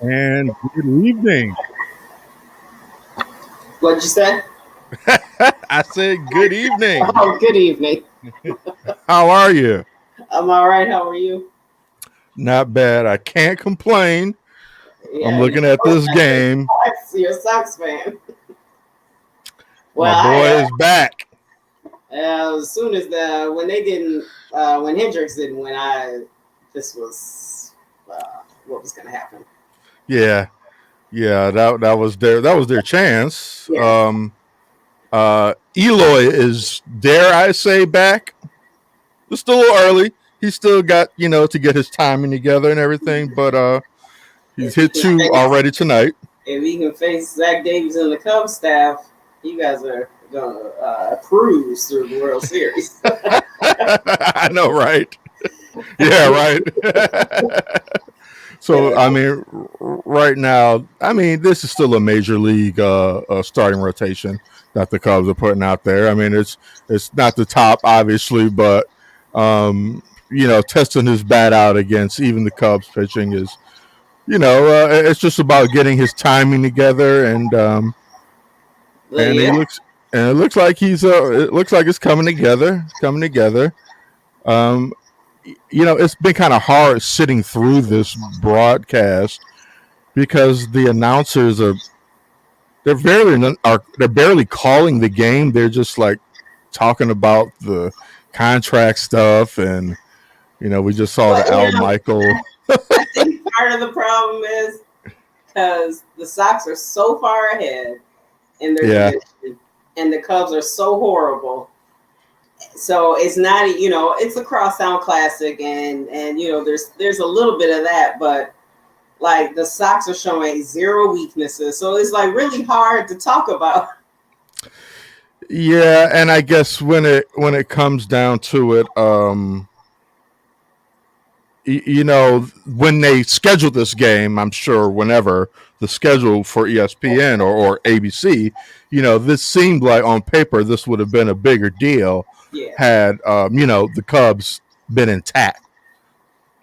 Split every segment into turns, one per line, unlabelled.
And good evening.
What'd you say?
I said good evening.
Oh, good evening.
How are you?
I'm all right. How are you?
Not bad. I can't complain. I'm
Yeah,
looking at this game.
you're a Sox fan.
My
Well,
boy is back.
as soon as when they didn't, when Hendricks didn't win, this was what was going to happen.
Yeah. Yeah, that was their chance.
Yeah,
Eloy is, dare I say, back. It's still a little early. He's still got, to get his timing together and everything, but he's
if he
hit
can
two
face,
already tonight.
if he can face Zach Davies and the Cubs staff, you guys are gonna cruise through the World Series.
I know, right? Yeah, right. So,
Yeah,
I mean, right now, I mean, this is still a major league starting rotation that the Cubs are putting out there. I mean, it's not the top, obviously, but testing his bat out against even the Cubs pitching is, it's just about getting his timing together, and he
yeah.
looks and it looks like it looks like it's coming together, coming together. Um, it's been kind of hard sitting through this broadcast because the announcers they're barely calling the game. They're just like talking about the contract stuff, and we just saw
But
the Al Michael.
I think part of the problem is because the Sox are so far ahead in their
Yeah,
division, and the Cubs are so horrible. So it's not, it's a Crosstown Classic, and there's a little bit of that, but like the Sox are showing zero weaknesses, so it's like really hard to talk about.
yeah, and I guess when it comes down to it, when they scheduled this game, I'm sure whenever the schedule for ESPN or ABC, this seemed like on paper this would have been a bigger deal
Yeah,
had the Cubs been intact,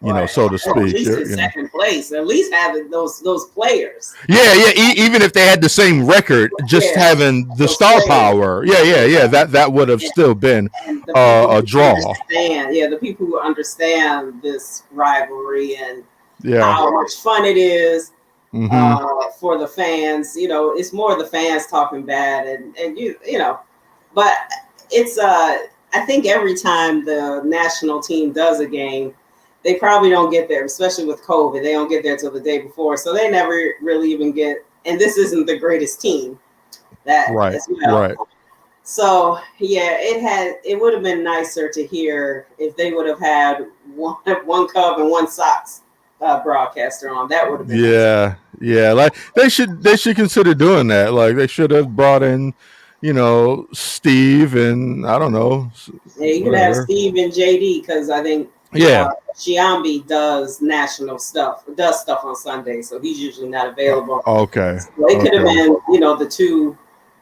right.
so to
At
speak.
least in second place, at least having those players.
Yeah, yeah. Even if they had the same record, just
Yeah,
having the
those
star
players.
power, yeah, that would have still been
And the people
a
who
draw.
understand, yeah, the people who understand this rivalry and
Yeah.
how much fun it is
Hmm.
for the fans. It's more the fans talking bad, and but it's I think every time the national team does a game, they probably don't get there, especially with COVID. They don't get there till the day before, so they never really even get. And this isn't the greatest team that
Right.
as well.
Right.
So yeah, it would have been nicer to hear if they would have had one Cub and one Sox broadcaster on. That would have been nice.
Yeah. Yeah. Like they should consider doing that. Like they should have brought in, Steve and I don't know,
Yeah, you could have
whatever.
Steve and JD because I think
Yeah.
Shiambi does national stuff, does stuff on Sunday, so he's usually not available.
Okay.
So it could have
Okay.
been, the two,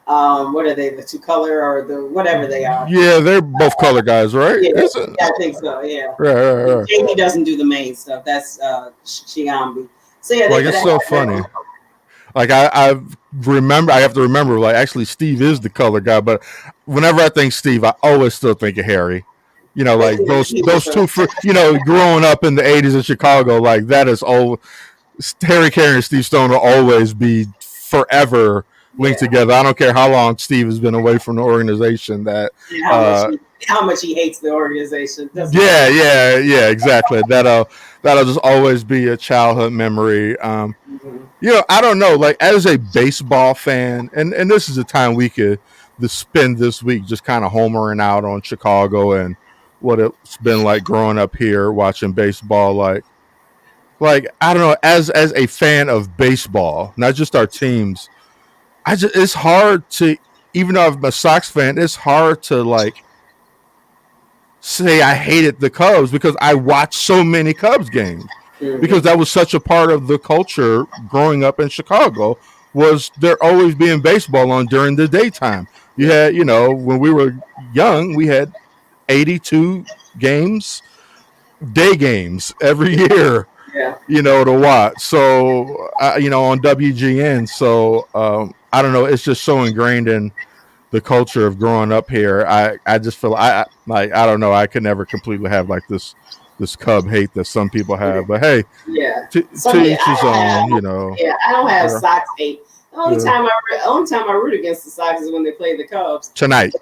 what are they, the two color or the whatever they are.
Yeah, they're both color guys, right?
Yeah,
Is it?
yeah, I think so. Yeah,
Right. Right. Right.
Jamie doesn't do the main stuff. That's Shiambi. So yeah, they
Like
could
it's
have
so
had
funny.
that.
Like I have to remember. Like actually, Steve is the color guy, but whenever I think Steve, I always still think of Harry. Like those two for growing up in the '80s in Chicago, like that is old. Harry Carey and Steve Stone will always be forever linked
Yeah,
together. I don't care how long Steve has been away from the organization. That
and
uh,
how much he hates the organization. Doesn't matter.
yeah, yeah, yeah, exactly. That'll just always be a childhood memory.
Mhm.
I don't know. Like as a baseball fan, and this is the time we could spend this week just kind of homering out on Chicago and what it's been like growing up here watching baseball. Like I don't know. As a fan of baseball, not just our teams, it's hard to, even though I'm a Sox fan, it's hard to like say I hated the Cubs because I watched so many Cubs games because
Mhm.
that was such a part of the culture growing up in Chicago was there always being baseball on during the daytime. You
Yeah.
had, when we were young, we had 82 games, day games every year.
Yeah.
to watch. So, on WGN. So, I don't know. It's just so ingrained in the culture of growing up here. I just feel like I don't know. I could never completely have like this Cub hate that some people have. But hey,
Yeah.
to
Some yeah,
each his own.
I don't have
Yeah,
Sox hate. The
yeah.
only time I root against the Sox is when they play the Cubs.
Tonight.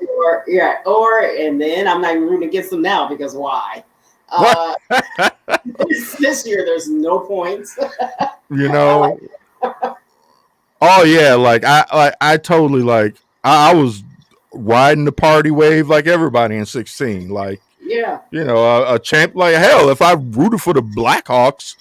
And then I'm not even rooting against them now because why?
What?
Uh, this year there's no points.
you
I like
know. Oh yeah, I totally I was riding the party wave like everybody in 16. Like,
yeah.
a champ like hell. If I rooted for the Blackhawks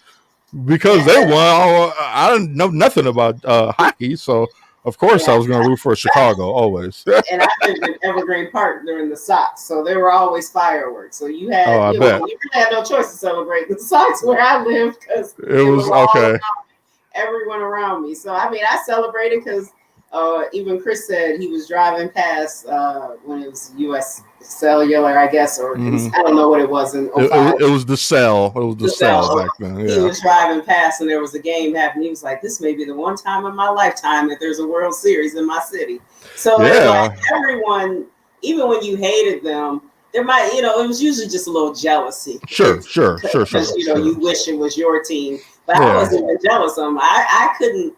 because they won, I don't know nothing about hockey, so of course I
Yeah.
was going to root for Chicago always.
And I lived in Evergreen Park during the Sox, so there were always fireworks. So you
Oh,
had,
I
you know,
bet
you really had no choice to celebrate the Sox where I lived because
it
it was
was
all
okay.
everyone around me. So I mean, I celebrated because even Chris said he was driving past when it was U.S. Cellular, I guess, or
hmm
I don't know what it was in
It,
'05.
it, it was the cell. It was the
The
cell
Cell.
back then.
He
Yeah,
was driving past and there was a game happening. He was like, "This may be the one time in my lifetime that there's a World Series in my city." So it like
yeah,
everyone, even when you hated them, there might, it was usually just a little jealousy
sure, sure, sure,
because
sure,
you
sure.
wish it was your team. But I
Yeah,
wasn't even jealous of them. I couldn't.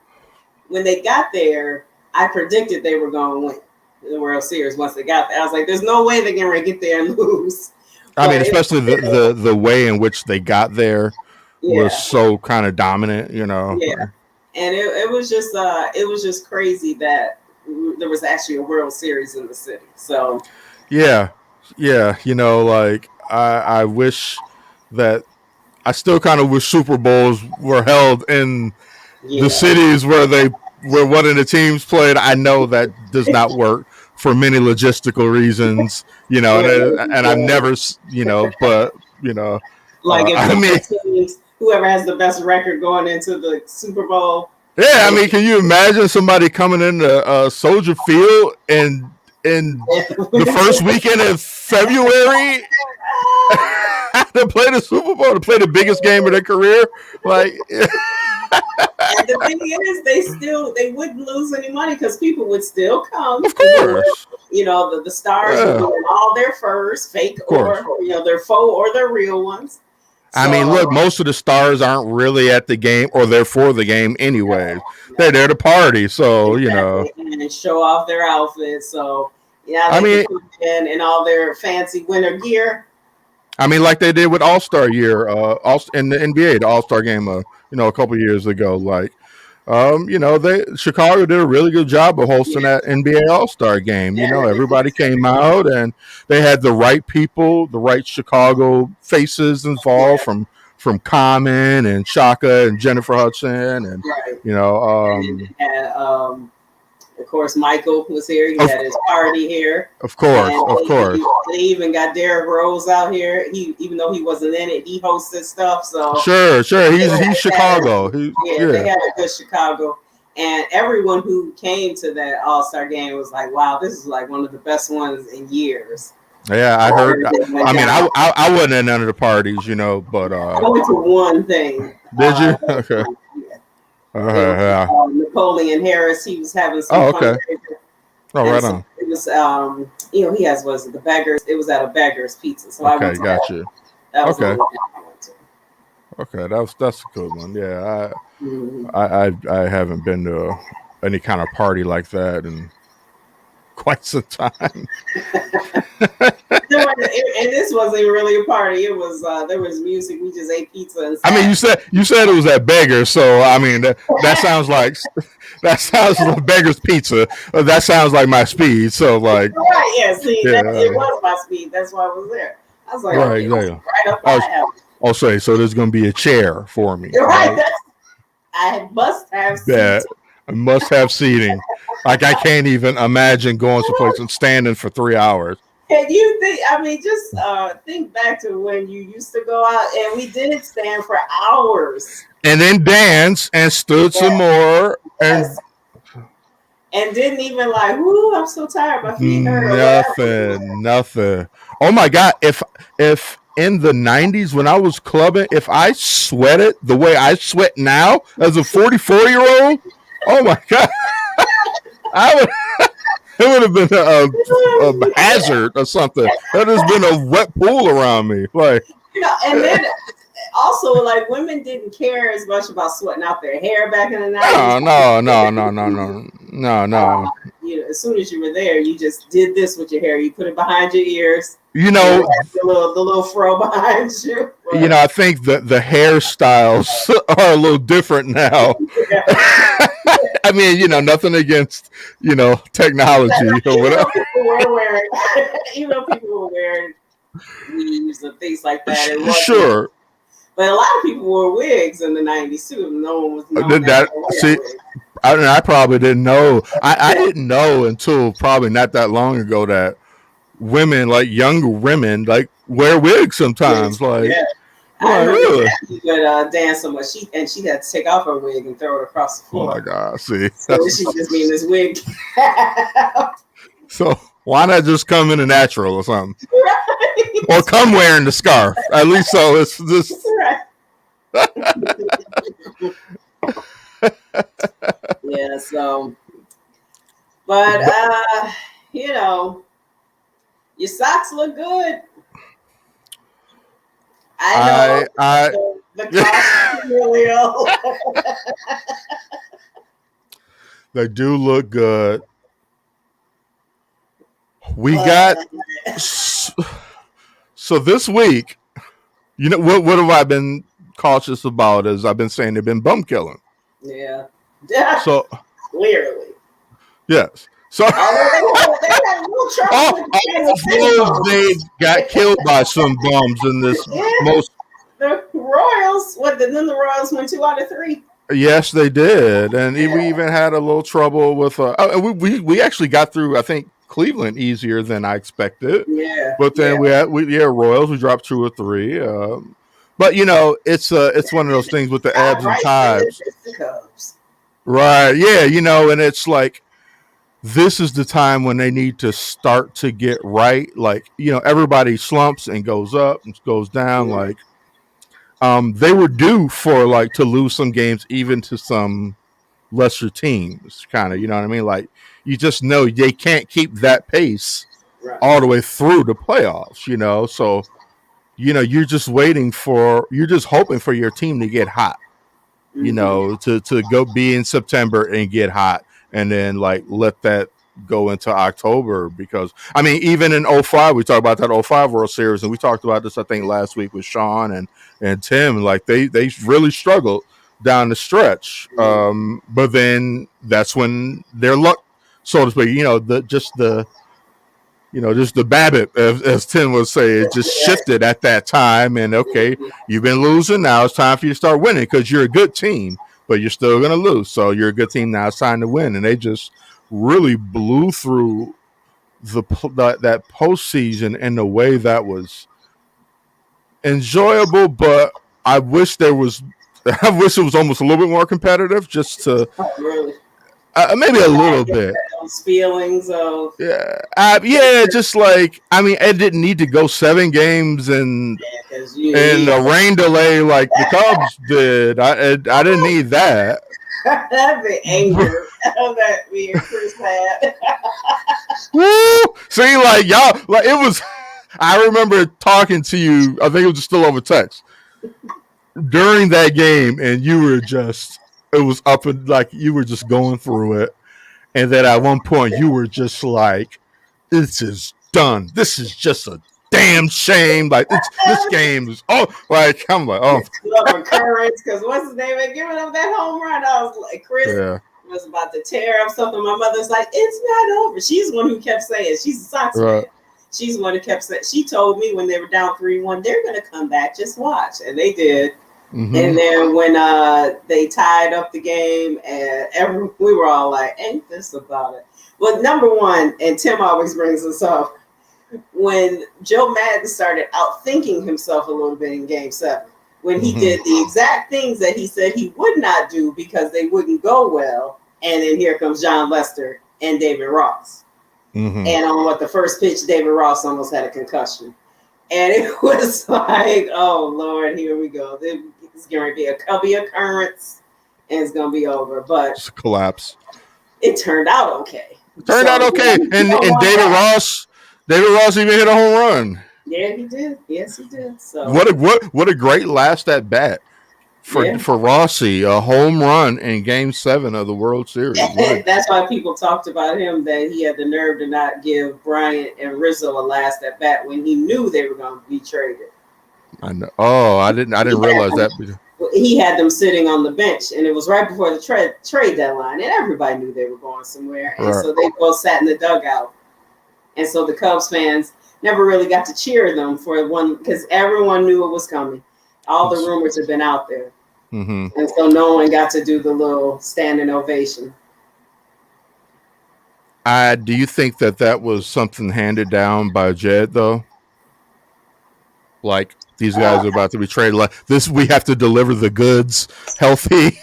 When they got there, I predicted they were going to win the World Series once they got there. I was like, "There's no way they're going to get there and lose."
I mean,
But it was
especially the way in which they got there was
yeah,
so kind of dominant.
yeah. And it was just crazy that there was actually a World Series in the city. So
Yeah, yeah. I wish that I still kind of wish Super Bowls were held in the
yeah,
cities where one of the teams played. I know that does not work for many logistical reasons.
where
And I've never, but
like if
I
one
mean,
of the teams, whoever has the best record going into the Super Bowl,
yeah. I
they
mean, can you imagine somebody coming into Soldier Field and in the first weekend of February to play the Super Bowl, to play the biggest game of their career? Like,
and the thing is, they wouldn't lose any money because people would still come.
of
People would,
course,
the stars would
yeah,
go in all their furs, fake
of
or
course.
their faux or their real ones.
I mean,
So
look, most of the stars aren't really at the game or they're for the game anyways.
no,
They're
no.
there to party. So,
Exactly, and show off their outfits. So yeah,
I
they
mean,
could come in all their fancy winter gear.
like they did with All Star Year, in the NBA, the All Star Game, a couple years ago. Like, they Chicago did a really good job of hosting
Yeah,
that NBA All Star Game.
yeah,
Everybody came out and they had the right people, the right Chicago faces involved
yeah,
from Common and Shaka and Jennifer Hudson and
right.
you know,
And then they had, of course, Michael was here. He
of
had his party here,
of course,
and
of course.
they even got Derrick Rose out here. Even though he wasn't in it, he hosted stuff. So
Sure, sure.
they
He's
had,
Chicago.
they
Yeah.
had a good Chicago. And everyone who came to that All Star game was like, "Wow, this is like one of the best ones in years."
Yeah, I heard.
Went
I mean,
down.
I wasn't at none of the parties, but
I went to one thing.
did you? Okay.
It was
Yeah.
Napoleon Harris. He was having some
Oh, okay.
fundraiser,
Oh,
and
right
so
on.
it was he has was it the beggars. It was at a beggars pizza, so I went
Okay,
to that.
gotcha.
That was the
Okay,
only thing I went to.
okay. That's a good one. Yeah,
Mm-hmm.
I haven't been to any kind of party like that in quite some time.
And this wasn't even really a party. It was there was music. We just ate pizza and
I mean,
sat.
you said it was at Beggars, so I mean that sounds like that sounds like Beggars Pizza. That sounds like my speed. So like,
Right, yeah. See, that
yeah,
it was my speed. That's why I was there. I was like,
right,
okay, this is
exactly.
right up
I
my
was,
alley.
I'll say so. There's going to be a chair for me,
Right,
right?
that's I must have
That
seats.
I must have seating. Like I can't even imagine going someplace and standing for 3 hours.
And you think, I mean, just think back to when you used to go out and we did stand for hours.
And then dance and stood some
Yes,
more and
yes. And didn't even like, whoo, I'm so tired, my feet hurt or whatever.
nothing. Oh my god! If in the 90s when I was clubbing, if I sweated the way I sweat now as a 44-year-old, oh my God, I would. It would have been a hazard or something. That has been a wet pool around me. Like,
and then also, like, women didn't care as much about sweating out their hair back in the 90s.
No.
As soon as you were there, you just did this with your hair. You put it behind your ears.
You know,
the little fro behind you.
But, I think that the hairstyles are a little different now. I mean, nothing against, technology or whatever.
Even though people were wearing weaves and things like that.
Sure.
But a lot of people wore wigs in the 90s too. No one was
I probably didn't know. I didn't know until probably not that long ago that women, like younger women, like wear wigs sometimes. Like,
yeah. I really? She would dance so much. She had to take off her wig and throw it across the floor.
Oh my God! See,
so she just be in this wig.
So why not just come in a natural or something, right. Or come wearing the scarf? At least so it's just. Right.
Yeah. So, but your socks look good. I know the cost really old.
They do look good. We got so this week. What have I been cautious about? Is I've been saying they've been bum killing.
Yeah.
So
clearly.
Yes. So they got killed by some bums in this most.
The Royals. Then the Royals went 2 out of 3.
Yes, they did, and we even had a little trouble with. We actually got through. I think Cleveland easier than I expected.
Yeah.
But then we had Royals. We dropped 2 or 3. But it's one of those things with the ebbs and tides. Right. Yeah. And it's like. This is the time when they need to start to get right. Like, everybody slumps and goes up and goes down. Yeah. Like, they were due for to lose some games, even to some lesser teams, kind of, you know what I mean? Like, you just know they can't keep that pace all the way through the playoffs, So, you're just you're just hoping for your team to get hot, to go be in September and get hot. And then let that go into October because even in 05, we talked about that 05 World Series, and we talked about this I think last week with Sean and Tim. They really struggled down the stretch, but then that's when their luck, so to speak, just the Babbitt, as Tim would say, it just shifted at that time. And okay, you've been losing, now it's time for you to start winning because you're a good team. But you're still going to lose. So you're a good team now. It's time to win. And they just really blew through that postseason in a way that was enjoyable. But I wish it was almost a little bit more competitive just to maybe a little bit.
Those feelings of.
Just it didn't need to go 7 games and a rain delay like the Cubs did. I didn't need that.
The anger that me and Chris had.
Woo! See, y'all, it was. I remember talking to you. I think it was still over text during that game, and you were just. It was up and you were just going through it. And then at one point you were just like, this is done. This is just a damn shame. This game is I'm like,
recurrence, because what's his name had given up that home run. I was like, Chris was about to tear up something. My mother's like, it's not over. She's the one who kept saying, she's a Sox fan. She's the one who kept saying, she told me when they were down 3-1, they're gonna come back, just watch. And they did. Mm-hmm. And then when they tied up the game, and we were all like, ain't this about it? Well, number one, and Tim always brings this up, when Joe Madden started outthinking himself a little bit in Game 7, when he did the exact things that he said he would not do because they wouldn't go well, and then here comes John Lester and David Ross. Mm-hmm. And on the first pitch, David Ross almost had a concussion. And it was like, oh Lord, here we go. It's going to be a occurrence, and it's going to be over. But
It's a collapse.
it turned out okay.
It turned out okay, and David Ross even hit a home run.
Yeah, he did. Yes, he did. So
what a great last at bat for Rossi, a home run in Game 7 of the World Series.
That's why people talked about him, that he had the nerve to not give Bryant and Rizzo a last at bat when he knew they were going to be traded.
I know. Oh, I didn't realize that.
He had them sitting on the bench, and it was right before the trade deadline, and everybody knew they were going somewhere, and so they both sat in the dugout. And so the Cubs fans never really got to cheer them for one, because everyone knew it was coming. All the rumors had been out there.
Mm-hmm.
And so no one got to do the little standing ovation.
Do you think that was something handed down by Jed, though? Like, these guys are about to be traded. Like this, we have to deliver the goods, healthy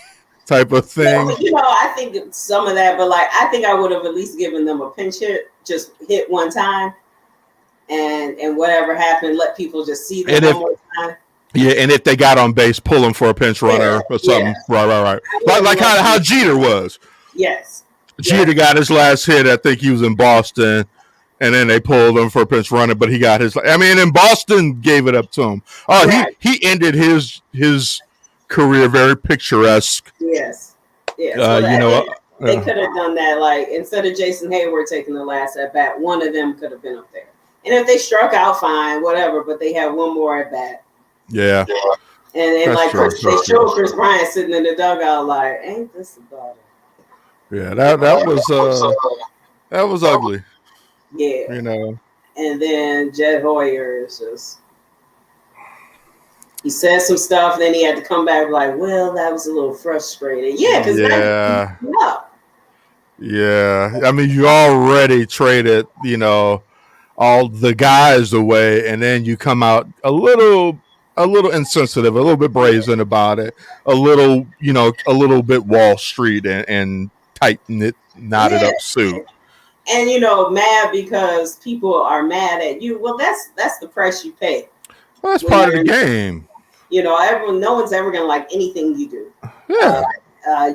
type of thing.
I think some of that, but like, I think I would have at least given them a pinch hit, just hit one time, and whatever happened, let people just see them one more time.
Yeah, and if they got on base, pull them for a pinch runner or something. Yeah. Right. Like how Jeter was.
Yes.
Jeter got his last hit. I think he was in Boston. And then they pulled him for a pinch runner, but he got his. I mean, and Boston gave it up to him. Oh, right. he ended his career very picturesque.
Yes. So they could have done that. Like, instead of Jason Hayward taking the last at bat, one of them could have been up there. And if they struck out, fine, whatever. But they had one more at bat.
Yeah.
And then they showed Chris Bryant sitting in the dugout, like, ain't this about it?
Yeah, that was ugly.
Yeah. And then Jed Hoyer is just, he said some stuff, then he had to come back like, well, that was a little frustrating. Yeah, because
yeah. I mean, you already traded, all the guys away, and then you come out a little insensitive, a little bit brazen about it, a little bit Wall Street and tight knotted up suit.
And mad because people are mad at you. Well, that's the price you pay.
Well, that's part of the game.
No one's ever gonna like anything you do.
Yeah.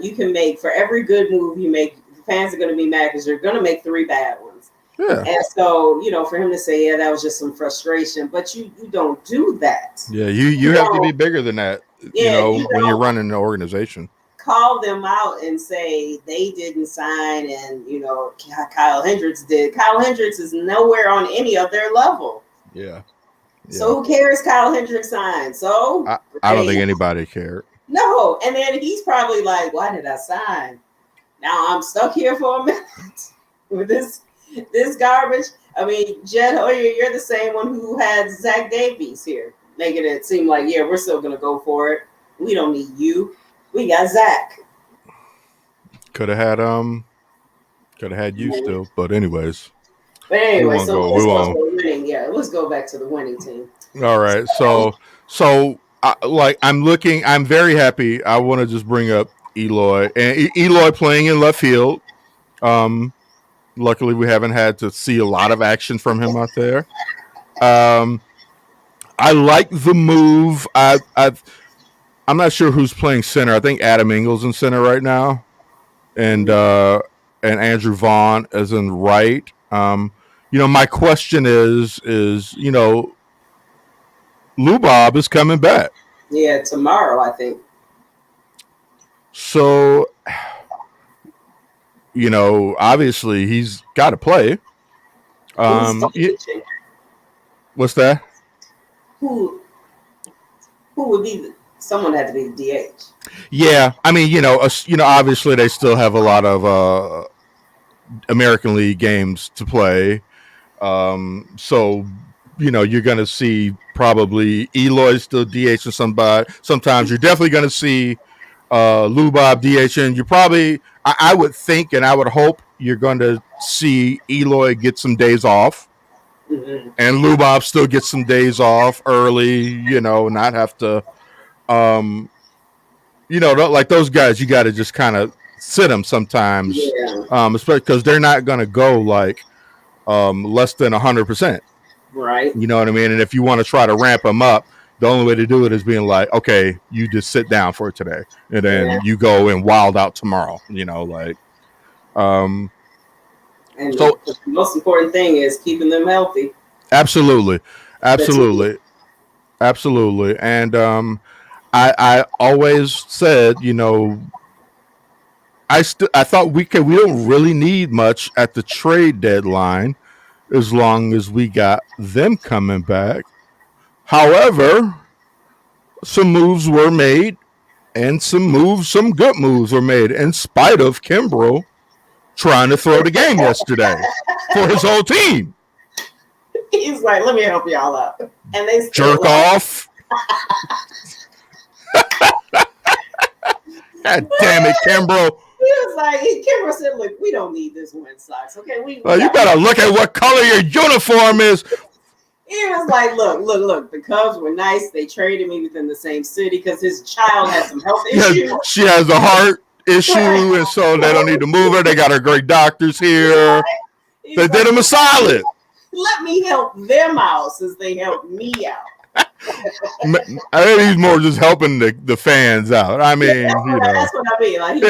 You can make, for every good move you make, fans are gonna be mad because you're gonna make 3 bad ones.
Yeah.
And so, for him to say, yeah, that was just some frustration, but you don't do that.
Yeah, you have to be bigger than that. When you're running an organization.
Call them out and say they didn't sign, and Kyle Hendricks did. Kyle Hendricks is nowhere on any of their level.
Yeah.
So who cares? Kyle Hendricks signed. So
I don't think anybody cared.
No, and then he's probably like, "Why did I sign? Now I'm stuck here for a minute with this garbage." I mean, Jed Hoyer, you're the same one who had Zach Davies here, making it seem like, yeah, we're still gonna go for it. We don't need you. We got Zach.
Could have had you still, but anyways.
But anyway, let's go back to the winning team.
All right, so I'm very happy. I want to just bring up Eloy and Eloy playing in left field. Luckily, we haven't had to see a lot of action from him out there. I like the move. I'm not sure who's playing center. I think Adam Engel's in center right now, and Andrew Vaughn is in right. My question is Lou Bob is coming back.
Yeah, tomorrow, I think.
So, obviously he's got to play. What's that?
Who would be someone had to be the DH.
Yeah, I mean, obviously they still have a lot of American League games to play. So, you're going to see probably Eloy still DHing somebody. Sometimes you're definitely going to see Lou Bob DHing. You probably, I would think and I would hope you're going to see Eloy get some days off. Mm-hmm. And Lou Bob still get some days off early, not have to, like those guys, you got to just kind of sit them sometimes, especially because they're not going to go like less than 100%.
Right.
You know what I mean? And if you want to try to ramp them up, the only way to do it is being like, okay, you just sit down for today, and then
Yeah.
you go and wild out tomorrow. Um,
And
so
the most important thing is keeping them healthy.
absolutely,
The team.
absolutely, absolutely. And I always said, I thought we don't really need much at the trade deadline as long as we got them coming back. However, some moves were made, and some good moves were made, in spite of Kimbrough trying to throw the game yesterday for his whole team.
He's like, let me help y'all out. And they still
Jerk off. God damn it, Kimbrough.
He was like, Kimber said, look, we don't need this Red Sox. Okay, we
You better look at what color your uniform is.
He was like, look, the Cubs were nice. They traded me within the same city because his child had some health issues.
She has a heart issue, and so they don't need to move her. They got her great doctors here. They did him a solid.
Let me help them out since they helped me out.
I think he's more just helping the fans out. I mean,
that's what I mean. Like,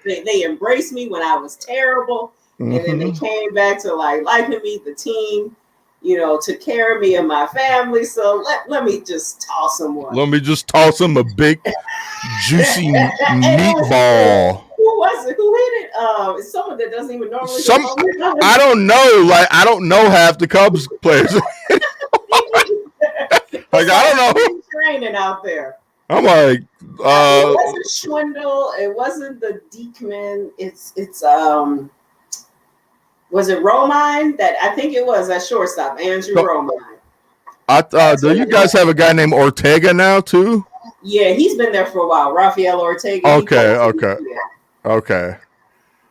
they embraced me when I was terrible, and then they came back to liking me, the team. Took care of me and my family. So let me just toss him one.
Let me just toss him a big, juicy meatball.
Who was it? Who hit it? It's someone that doesn't even normally.
I don't know. I don't know half the Cubs players. I don't know.
Training out there.
I'm like,
it wasn't Schwindel. It wasn't the Diekman. It's was it Romine? That I think it was at shortstop, Andrew Romine.
Do you guys have a guy named Ortega now too?
Yeah, he's been there for a while. Rafael Ortega.
Okay.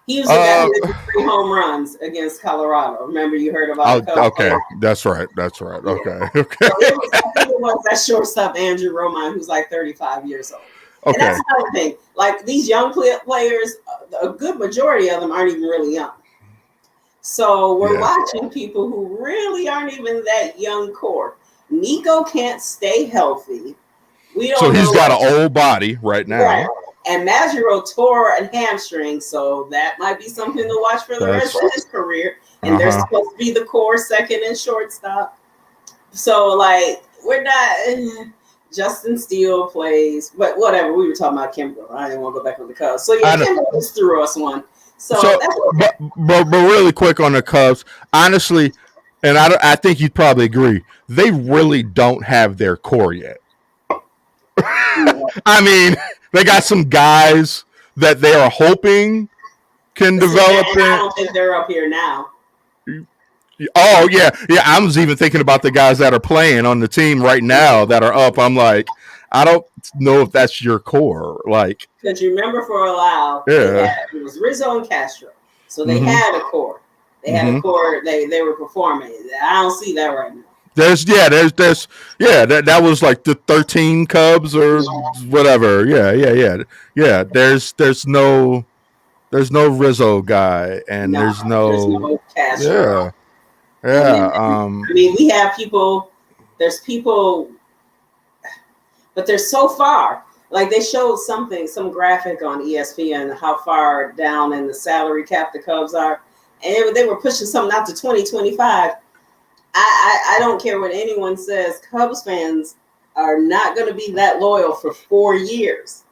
He was the guy who did 3 home runs against Colorado. Remember, you heard about it?
Okay, that's right. Yeah. Okay.
So it was that shortstop, Andrew Romine, who's like 35 years old. Okay. And that's another thing. Like, these young players, a good majority of them aren't even really young. So we're watching people who really aren't even that young core. Nico can't stay healthy.
So he's got an old body right now. Right.
And Majuro tore a hamstring, so that might be something to watch for the rest of his career. And they're supposed to be the core second and shortstop. So, we're not... Justin Steele plays, but whatever. We were talking about Kimbrough. I didn't want to go back on the Cubs. So, Kimbrough just threw us one. But
really quick on the Cubs, honestly, and I think you'd probably agree, they really don't have their core yet. I mean, they got some guys that they are hoping can develop.
I don't think they're up here now.
Oh, yeah. I was even thinking about the guys that are playing on the team right now that are up. I'm like, I don't know if that's your core.
Because you remember for a while, it was Rizzo and Castro. So they had a core. They had a core. They were performing. I don't see that right now.
That was like the 13 Cubs or whatever. Yeah. There's no Rizzo guy, and there's no
Castro.
Yeah.
I mean, we have people. There's people, but they're so far. Like, they showed some graphic on ESPN how far down in the salary cap the Cubs are, and they were pushing something out to 2025. I don't care what anyone says. Cubs fans are not going to be that loyal for 4 years.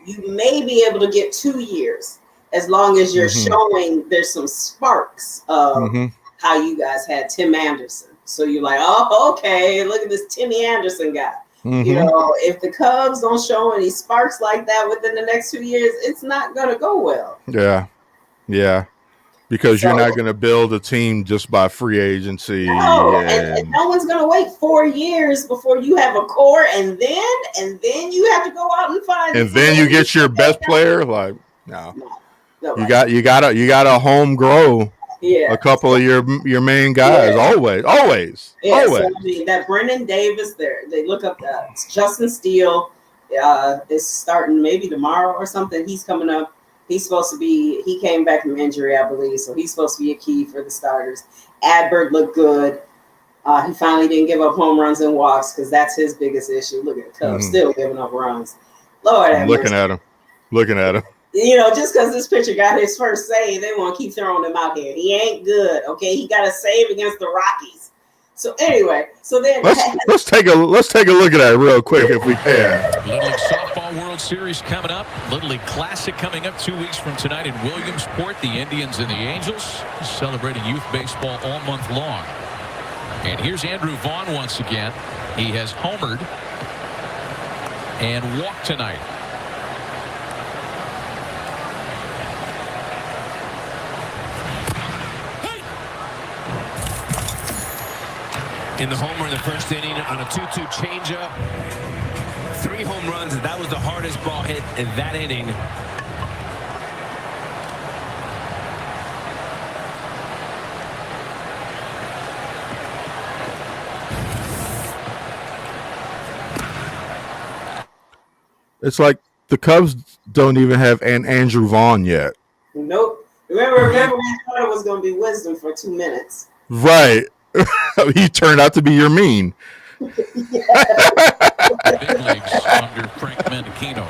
You may be able to get 2 years as long as you're showing there's some sparks of how you guys had Tim Anderson. So you're like, oh, okay, look at this Timmy Anderson guy. If the Cubs don't show any sparks like that within the next 2 years, it's not going to go well.
Yeah. Because you're not going to build a team just by free agency.
No, and no one's going to wait 4 years before you have a core, and then you have to go out and find.
And then you get your best player. Like, no. You got a home grow.
Yeah.
A couple of your main guys. Always.
Yeah, always. So, I mean, that Brennan Davis there. They look up Justin Steele is starting maybe tomorrow or something. He's coming up. He's supposed to be, he came back from injury, I believe, so he's supposed to be a key for the starters. Adbert looked good. He finally didn't give up home runs and walks because that's his biggest issue. Look at the Cubs still giving up runs. Lord have mercy.
Looking at him.
Just because this pitcher got his first save, they want to keep throwing him out here. He ain't good. Okay, he got a save against the Rockies. So anyway,
let's take a look at that real quick if we can.
Little League Softball World Series coming up. Little League Classic coming up 2 weeks from tonight in Williamsport. The Indians and the Angels celebrating youth baseball all month long. And here's Andrew Vaughn once again. He has homered and walked tonight.
In the homer in the first inning on a 2-2 changeup. 3 home runs. That was the hardest ball hit in that inning.
It's like the Cubs don't even have an Andrew Vaughn yet.
Nope. Remember we thought it was going to be Wisdom for 2 minutes.
Right. He turned out to be your mean.
Big leagues under Frank Mendocino.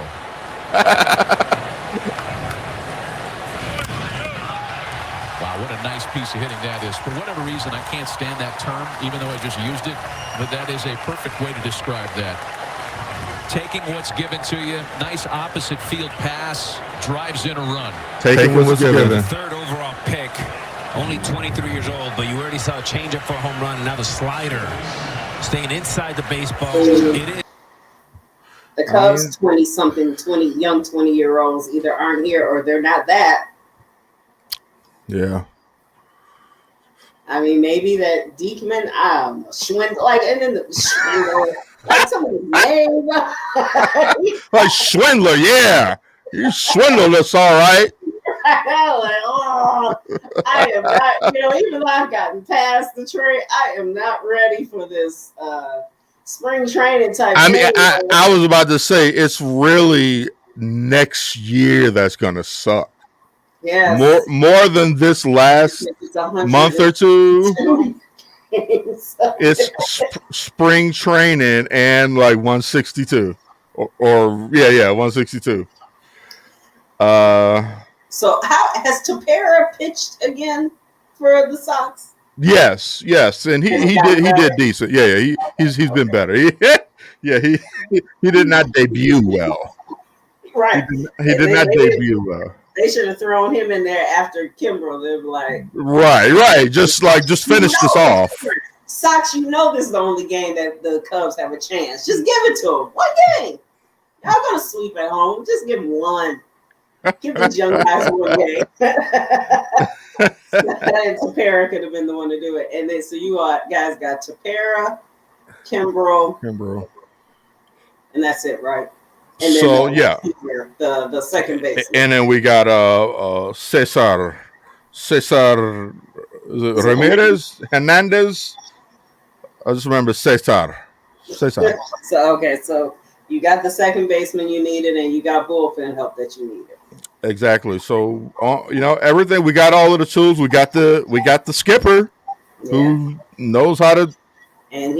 Wow, what a nice piece of hitting that is. For whatever reason, I can't stand that term, even though I just used it. But that is a perfect way to describe that. Taking what's given to you. Nice opposite field pass. Drives in a run.
Taking what's given.
Third overall pick. Only 23 years old, but you already saw a changeup for a home run, and now the slider staying inside the baseball. It is.
The Cubs, 20-something, young 20-year-olds either aren't here or they're not that.
Yeah.
I mean, maybe that Diekman, Schwindler, and then the Schwindler, somebody's name.
Like Schwindler, yeah. You Schwindler looks all right.
I am not, even though I've gotten past the trade, I am not ready for this spring training type.
I mean, I was about to say it's really next year that's gonna suck.
Yes.
More than this last month or two. It's spring training and like 162, or 162.
So how has Tepera pitched again for the Sox?
Yes, and he did decent. Yeah, he's been better. He did not debut well.
Right.
He did not debut well.
They should have thrown him in there after Kimbrel. They'd be like,
right. Just finish this off.
Sox, this is the only game that the Cubs have a chance. Just give it to them. One game. Y'all gonna sweep at home. Just give them one. Give these young guys one game. And Tepera could have been the one to do it. And then so you guys got Tepera, Kimbrel, and that's it, right? And then the second base.
And then we got Cesar Ramirez Hernandez. I just remember Cesar.
So you got the second baseman you needed, and you got bullpen help that you needed.
Exactly. So everything, we got all of the tools. We got the skipper who knows how to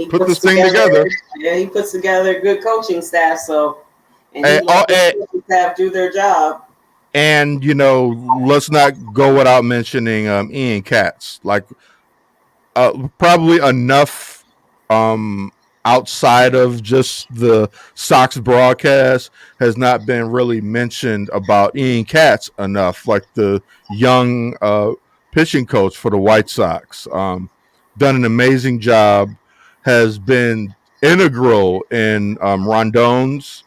put this thing together.
Yeah, he puts together a good coaching staff. So and staff do their job.
And let's not go without mentioning Ian Katz. Like probably enough outside of just the Sox broadcast has not been really mentioned about Ian Katz enough, like the young pitching coach for the White Sox. Done an amazing job, has been integral in Rondon's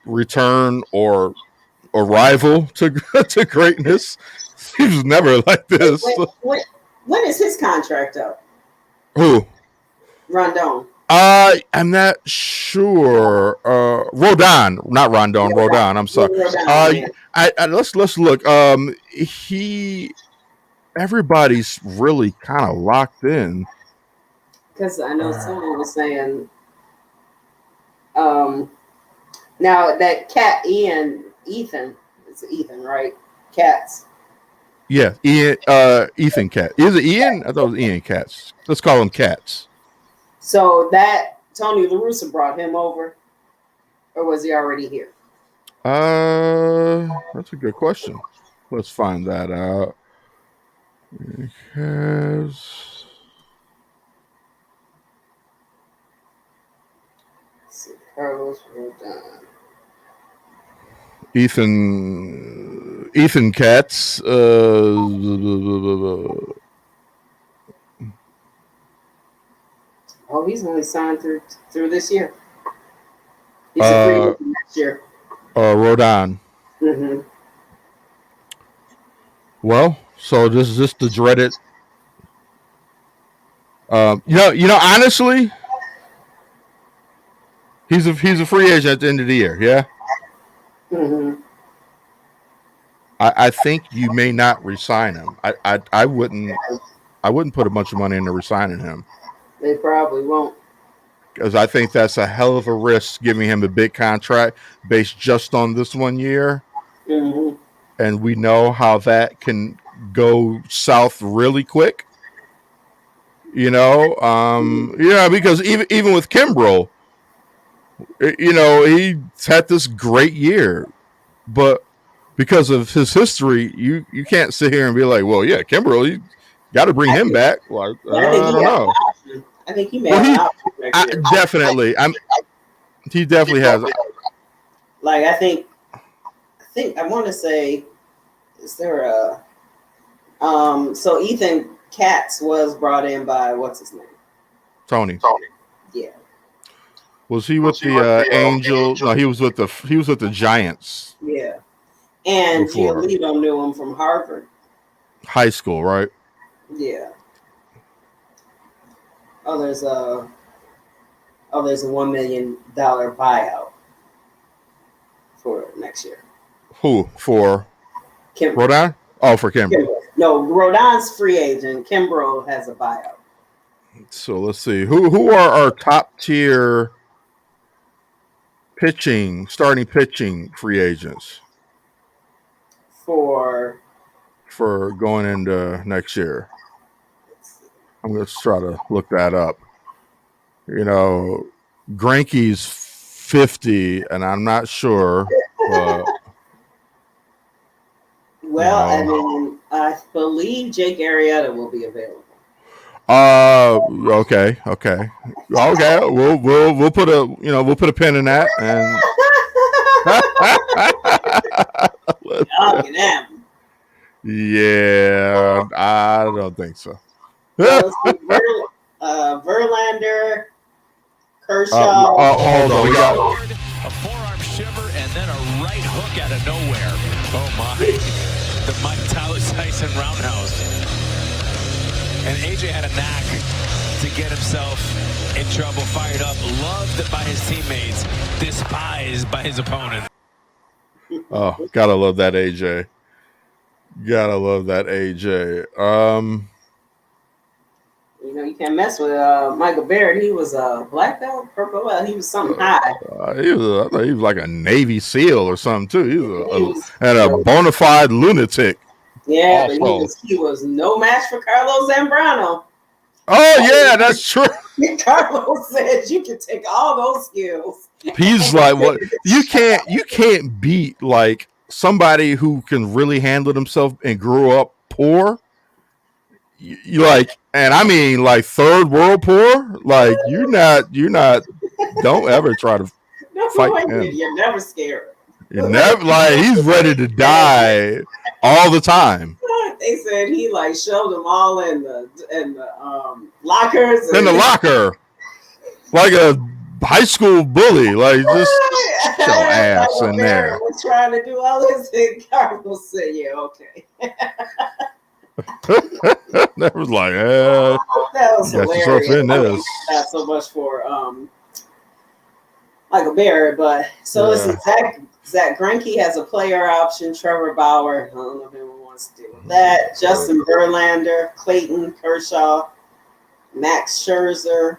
return or arrival to greatness. He was never like this.
When is his contract up?
Who?
Rondon.
I'm not sure. Rodon, not Rondon. Rodon. I'm sorry. Let's look. Everybody's really kind of locked in.
Because I know someone was saying, now that Ethan, it's Ethan, right? Katz.
Yeah, Ian. Ethan Katz. Is it Ian? I thought it was Ian Katz. Let's call him Katz.
So that Tony La Russa brought him over, or was he already here?
That's a good question. Let's find that out. Because
Let's see, Carlos Rodon.
Ethan Katz.
Oh, he's only signed through this year. He's a free agent next year.
Rodon.
Mm-hmm.
Well, so this is just the dreaded. Honestly, he's a free agent at the end of the year. Yeah.
Mm-hmm.
I think you may not resign him. I wouldn't put a bunch of money into resigning him.
They probably won't.
Because I think that's a hell of a risk giving him a big contract based just on this 1 year.
Mm-hmm.
And we know how that can go south really quick. Because even with Kimbrel, he's had this great year, but because of his history, you can't sit here and be like, well, yeah, Kimbrel, you got to bring him back. Like, I don't know.
I think he may have an option next year.
Definitely. He definitely has.
Like, I think I want to say, is there a so Ethan Katz was brought in by what's his name?
Tony.
Yeah.
Was he with the Angels? No, he was with the Giants.
Yeah. And
Before.
Giolito knew him from Harvard.
High school, right?
Yeah. There's a $1 million buyout for next year.
Who for?
Kimbrel.
Rodon? Oh, for Kimbrel.
No, Rodon's free agent. Kimbrel has a buyout.
So let's see who are our top tier starting pitching free agents
For
going into next year. I'm going to try to look that up. Greinke's 50, and I'm not sure.
I mean, I believe Jake Arrieta will be available.
Okay. We'll put a pin in that, and yeah, I don't think so.
Verlander, Kershaw.
Hold on, we got a forearm shiver and then a right hook out of nowhere. Oh my! The Mike Tyson roundhouse. And AJ had a knack to get himself in trouble, fired up, loved by his teammates, despised by his opponent.
Oh, gotta love that AJ.
You can't mess with Michael Barrett. He was a black belt, purple belt. He was something high.
I thought he was like a Navy SEAL or something too. He was a bona fide lunatic.
Yeah, also. But he was no match for Carlos Zambrano.
Oh yeah, that's true.
Carlos said you can take all those skills.
He's like, what? You can't beat like somebody who can really handle himself and grew up poor. You like, and I mean like third world poor. Like you're not. Don't ever try to fight him.
You're never scared.
You're never he's ready to die all the time.
They said he shoved them all in the lockers.
In the locker, like a high school bully. Like just get your ass in there.
Was trying to do all this, and Carlos said, "Yeah, okay."
That was like,
that was hilarious.
In this.
Not so much for Michael Barrett, but so listen, Zach Greinke has a player option. Trevor Bauer, I don't know if anyone wants to deal with that. Justin Verlander, Clayton Kershaw, Max Scherzer,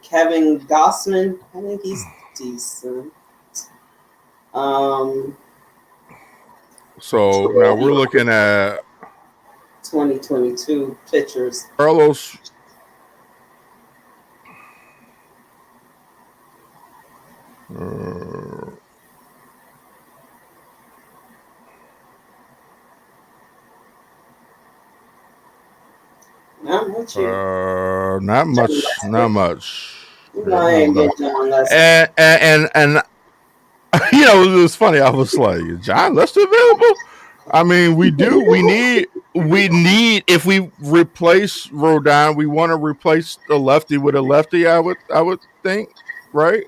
Kevin Gossman. I think he's decent.
So now we're looking at
2022 pictures.
Carlos.
Not much here.
Not much. Not much.
No, I ain't getting John Lester.
And it was funny. I was like, John Lester available? I mean, we need if we replace Rodon, we want to replace the lefty with a lefty. I would think, right?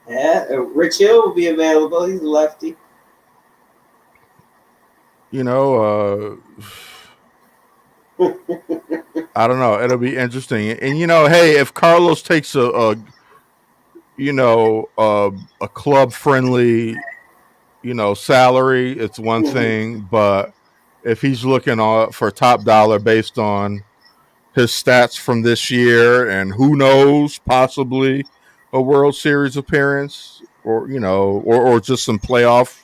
Yeah, Rich Hill will be available. He's a lefty.
I don't know. It'll be interesting. And hey, if Carlos takes a club friendly, salary, it's one thing. But if he's looking for top dollar based on his stats from this year, and who knows, possibly a World Series appearance, or or just a playoff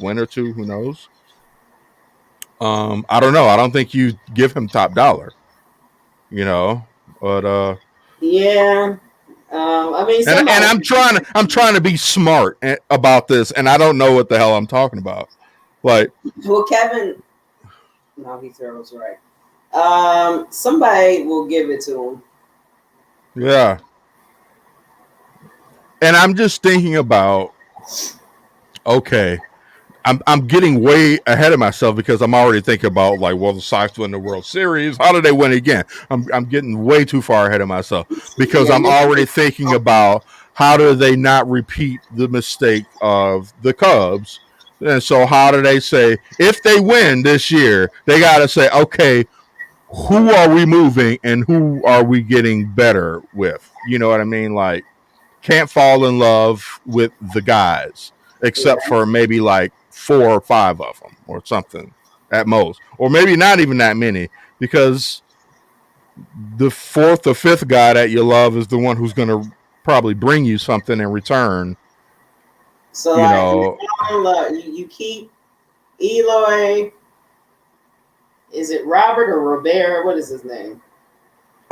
win or two, who knows? I don't know. I don't think you give him top dollar, but
yeah. I mean,
and I'm trying to be smart about this, and I don't know what the hell I'm talking about. Like,
well, Kevin, no, he throws right. Somebody will give it to him.
yeah. And I'm just thinking about, okay, I'm getting way ahead of myself because I'm already thinking about, like, well, the Sox win the World Series. How do they win again? I'm getting way too far ahead of myself because I'm already thinking about how do they not repeat the mistake of the Cubs. And so how do they say, if they win this year, they got to say, okay, who are we moving and who are we getting better with? You know what I mean? Like, can't fall in love with the guys except for maybe like 4 or 5 of them or something at most, or maybe not even that many, because the 4th or 5th guy that you love is the one who's going to probably bring you something in return.
So you keep Eloy. Is it Robert or Robert? What is his name?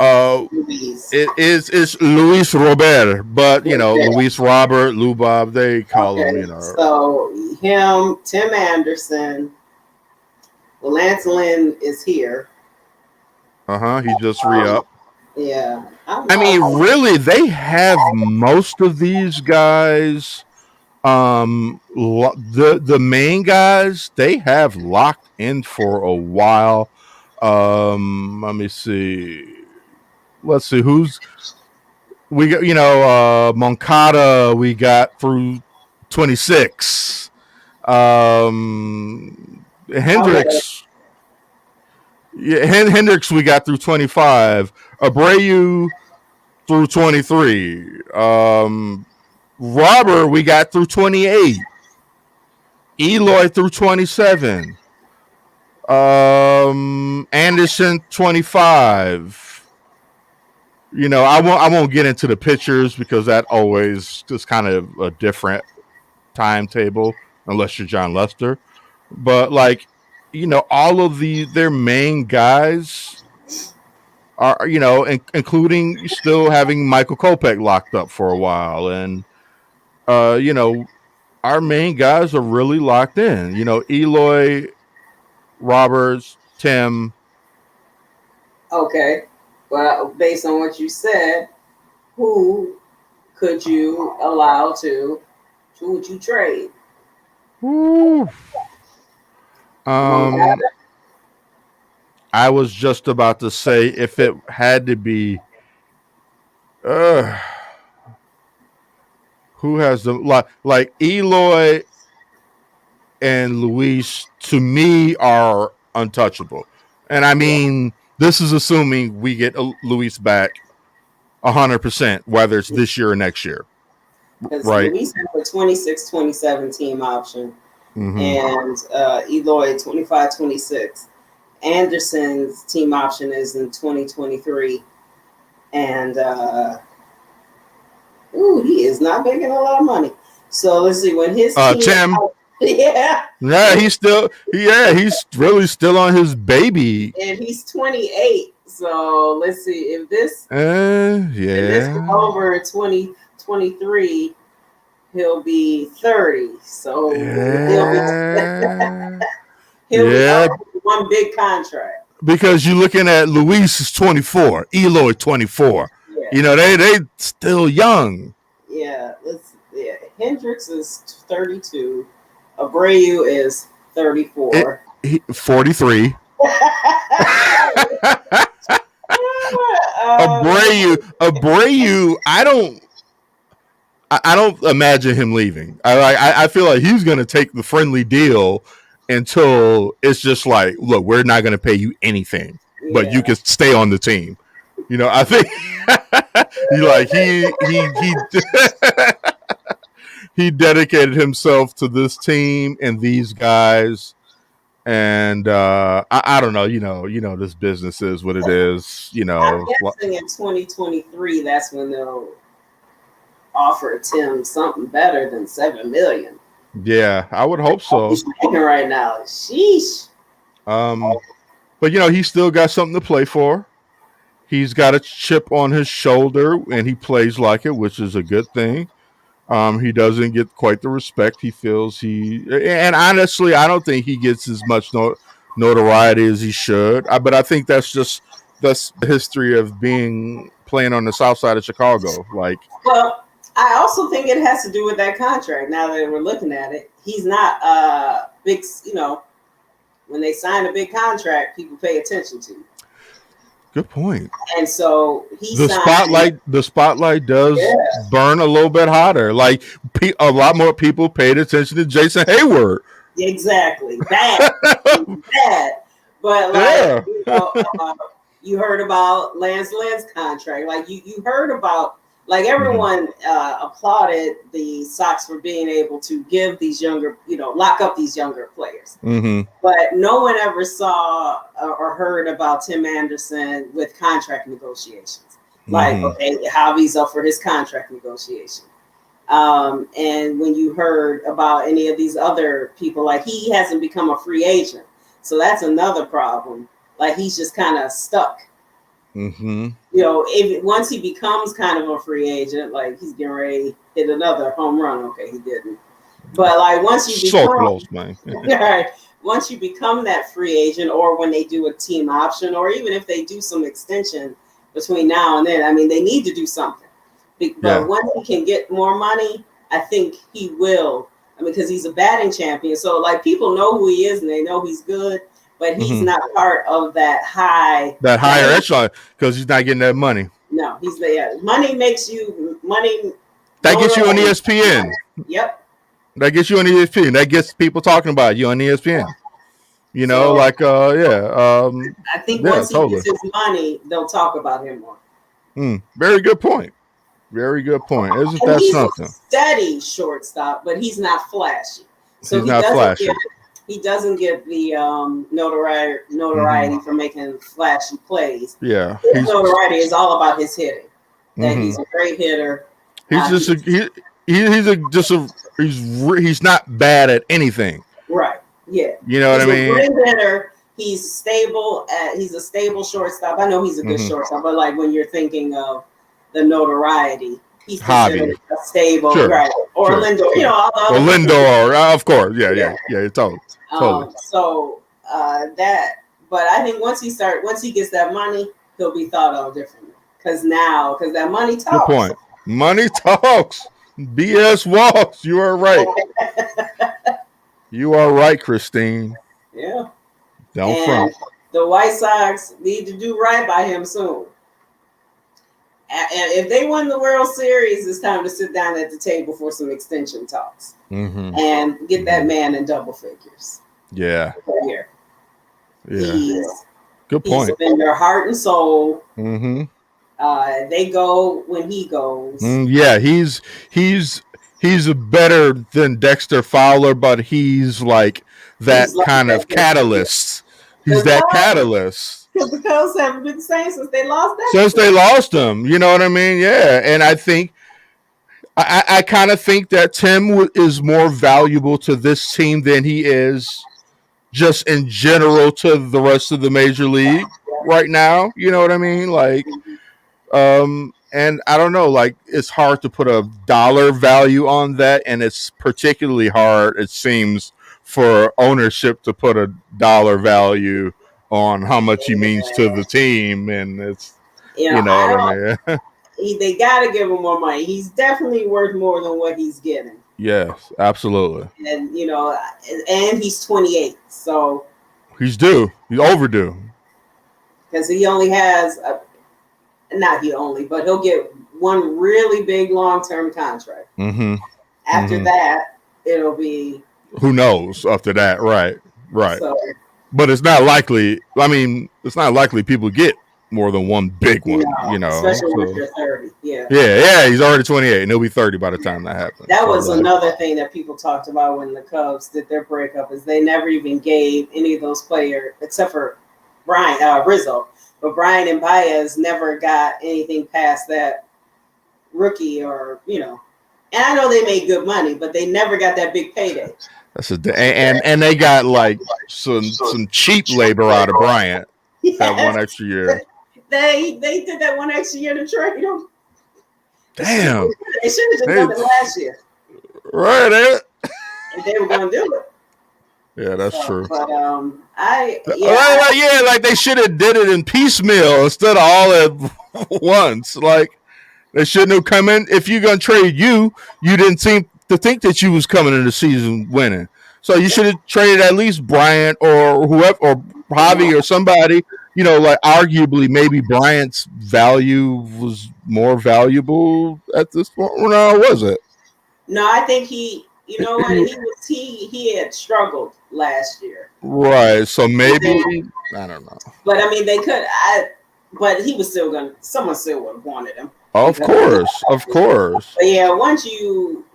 It's Luis Robert, but Luis Robert, Lou Bob, they call him.
So him, Tim Anderson, well, Lance Lynn is here.
He just re-upped.
Yeah,
I mean, really, they have most of these guys. The main guys they have locked in for a while. Let me see. Let's see who's we got. Moncada we got through 26. Hendricks. Yeah, Hendricks we got through 25. Abreu through 23. Robert we got through 28. Eloy through 27. Anderson 25. I won't get into the pictures because that always just kind of a different timetable unless you're John Lester. But all of their main guys are, including still having Michael Kopech locked up for a while. And, our main guys are really locked in. Eloy, Roberts, Tim.
Okay. Well, based on what you said, who could you allow to? Who would you trade?
Woo. I was just about to say if it had to be, who has the like Eloy and Luis to me are untouchable, and I mean this is assuming we get Luis back 100%, whether it's this year or next year, right?
Luis has a 26-27 team option, and Eloy 25-26. Anderson's team option is in 2023, and he is not making a lot of money. So let's see when his team
Tim.
Yeah.
Yeah, he's really still on his baby.
And he's 28. So let's see if this is
Yeah.
over 2023, he'll be 30. So
Yeah.
he'll be
Yeah,
one big contract.
because you're looking at Luis is 24, Eloy 24.
Yeah.
You know, they still young.
Yeah. Hendricks is 32. Abreu is 34.
43. Abreu, I don't imagine him leaving. I feel like he's going to take the friendly deal until it's just like, look, we're not going to pay you anything, but you can stay on the team. You know, I think he dedicated himself to this team and these guys. And I don't know, you know, this business is what it is. You know,
I'm guessing in 2023, that's when they'll offer Tim something better than $7 million.
Yeah, I would hope so.
He's making right now, sheesh.
But you know, he's still got something to play for. He's got a chip on his shoulder, and he plays like it, which is a good thing. He doesn't get quite the respect he feels and honestly, I don't think he gets as much notoriety as he should. But I think that's the history of playing on the south side of Chicago. Like,
well, I also think it has to do with that contract. Now that we're looking at it, he's not big. You know, when they sign a big contract, people pay attention to.
Good point.
And so
the spotlight does burn a little bit hotter. Like a lot more people paid attention to Jason Hayward.
Exactly. Bad. But like, you know, you heard about Lance Lynn's contract. Like you heard about, like, everyone applauded the Sox for being able to give these younger, you know, lock up these younger players.
Mm-hmm.
But no one ever saw or heard about Tim Anderson with contract negotiations. Like, okay, Javi's up for his contract negotiation. And when you heard about any of these other people, like, he hasn't become a free agent. So that's another problem. Like, he's just kind of stuck.
Mm-hmm.
You know, once he becomes kind of a free agent, like, he's getting ready to hit another home run. Okay, he didn't. But like, once you become,
so close, man.
Right, once you become that free agent, or when they do a team option, or even if they do some extension between now and then, I mean, they need to do something. But once he can get more money, I think he will. I mean, because he's a batting champion, so like, people know who he is and they know he's good. But he's not part of that higher echelon
because he's not getting that money.
No, he's money makes you money.
That gets you on ESPN.
Yep.
That gets you on ESPN. That gets people talking about you on ESPN. You know, I
think once he gets his money, they'll talk about him more.
Very good point. Very good point. Isn't that something?
A steady shortstop, but he's not flashy. So
he's not flashy.
He doesn't get the notoriety for making flashy plays.
Yeah,
his notoriety is all about his hitting. That he's a great hitter.
He's he's not bad at anything.
Right. Yeah.
You know what I mean?
He's a great hitter. He's stable. He's a stable shortstop. I know he's a good shortstop, but like, when you're thinking of the notoriety, he's considered a stable, right? Or Lindor, you know, all the other
Lindor, of course, yeah, totally.
So but I think once he gets that money, he'll be thought of differently. Because that money talks.
Good point. Money talks. BS walks. You are right. You are right, Christine.
Yeah.
Don't front.
The White Sox need to do right by him soon. And if they win the World Series, it's time to sit down at the table for some extension talks and get that man in double figures.
Yeah.
Yeah.
Good point.
He's been their heart and soul.
Mm-hmm.
They go when he goes.
Yeah, he's better than Dexter Fowler, but he's like that kind of catalyst. He's that catalyst.
Because the Cubs haven't been the same since they lost that.
Since they lost him, you know what I mean? Yeah, and I think I kind of think that Tim is more valuable to this team than he is just in general to the rest of the major league right now. You know what I mean? Like, and I don't know, like it's hard to put a dollar value on that, and it's particularly hard, it seems, for ownership to put a dollar value on how much he means to the team, and it's
I
what I
don't.
mean.
They got to give him more money. He's definitely worth more than what he's getting.
Yes, absolutely.
And and he's 28, so
He's due. He's overdue.
because he only has not he only, but he'll get one really big long-term contract.
Mm-hmm.
After that, it'll be
who knows after that, right?
So,
but it's not likely. I mean, it's not likely people get more than one big one.
especially when you're 30. Yeah.
He's already 28, and he'll be 30 by the time that happens.
That was another thing that people talked about when the Cubs did their breakup is they never even gave any of those players, except for Rizzo, but Brian and Baez never got anything past that rookie or. And I know they made good money, but they never got that big payday.
That's and they got like some cheap labor out of Bryant that one extra year.
They did that one extra year to trade him.
Damn.
They should have just done it last year.
Right.
And they were going to do it.
Yeah, that's true.
But
like they should have did it in piecemeal instead of all at once. Like they shouldn't have come in. If you're gonna trade you didn't seem to think that you was coming into the season winning. So you should have traded at least Bryant or whoever or Javi or somebody. Like arguably maybe Bryant's value was more valuable at this point. No, was it?
No, I think he. You know what? He had struggled last year.
Right. So maybe I don't know.
But I mean, they could. But he was still gonna. Someone still would have wanted him.
Of course.
But yeah, once you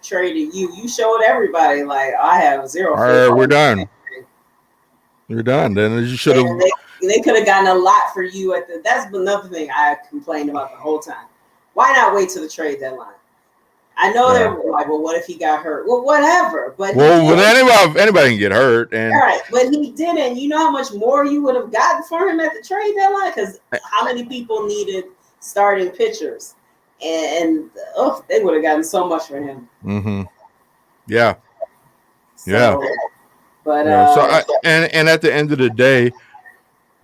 traded you showed everybody like I have zero.
All right, we're done. You're done. Then you should have.
They could have gotten a lot for you at the. That's another thing I complained about the whole time. Why not wait till the trade deadline? I know they were like, well, what if he got hurt? Well, whatever. But
anybody can get hurt, and
all right, but he didn't. You know how much more you would have gotten for him at the trade deadline? Because how many people needed starting pitchers, and they would have gotten so much for him.
Mm-hmm. Yeah.
But
and at the end of the day,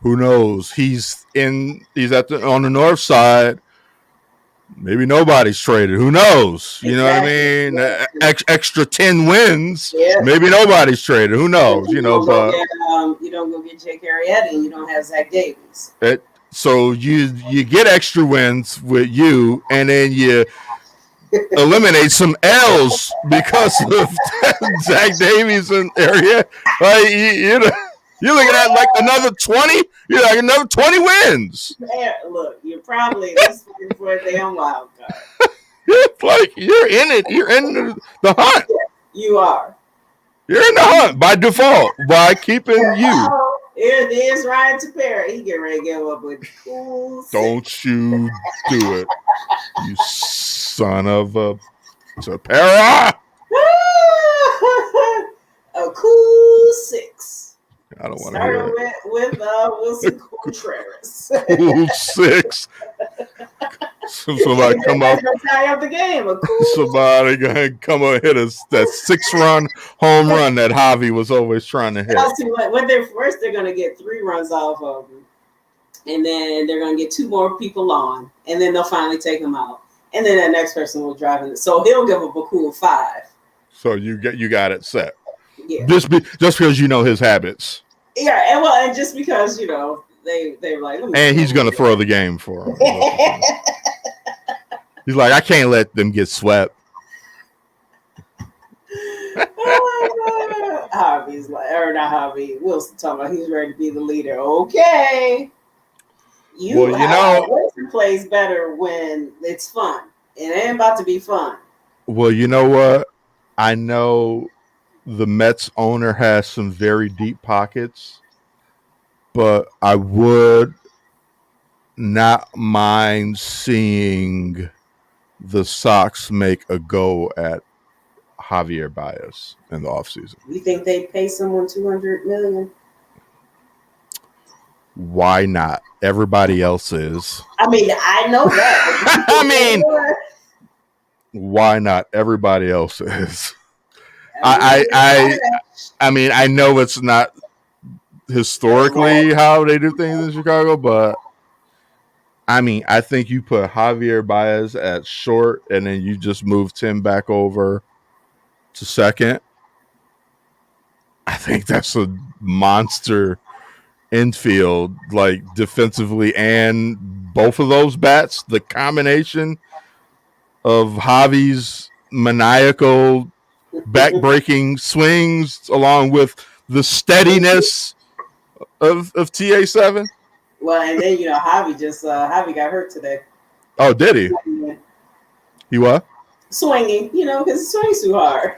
who knows? He's on the north side. Maybe nobody's traded. Who knows? You know what I mean? Extra 10 wins. Yeah. Maybe nobody's traded. Whu knows?
You don't go get Jake Arrieta and you don't have Zach Davies.
So you get extra wins with you, and then you eliminate some L's because of Zach Davies and Arrieta. Like you're looking at like another 20. You're like another 20 wins.
Man, look, you're probably looking for a damn wild card.
It's like you're in it. You're in the hunt.
You are.
You're in the hunt by default by keeping you.
Here it is, Ryan Tepera. He get ready to give up with cool.
Don't you do it, you son of a Tepera.
A cool 6.
I don't want to hear it.
With Wilson Contreras.
Cool 6. Somebody come up.
Tie up the game.
Somebody gonna come up and hit us that 6-run home run that Javi was always trying to hit.
They're gonna get 3 runs off of him, and then they're gonna get 2 more people on, and then they'll finally take him out, and then that next person will drive in. So he'll give up a cool 5.
So you got it set.
Yeah.
Just because you know his habits.
Yeah, and just because they were like,
and he's gonna throw the game for him. He's like, I can't let them get swept.
Javi's like, or not Javi. Wilson talking about he's ready to be the leader. Okay. Wilson plays better when it's fun. It ain't about to be fun.
Well, you know what? I know the Mets owner has some very deep pockets, but I would not mind seeing the Sox make a go at Javier Baez in the offseason?
You think they pay someone $200 million?
Why not? Everybody else is.
I mean, I know that.
I mean, why not? Everybody else is. I mean, I know it's not historically how they do things in Chicago, but I mean, I think you put Javier Baez at short and then you just move Tim back over to second. I think that's a monster infield, like defensively, and both of those bats, the combination of Javi's maniacal back-breaking swings along with the steadiness of TA7.
Well, and then Javi got hurt today.
Oh, did he? He what?
Swinging, because he swings too hard.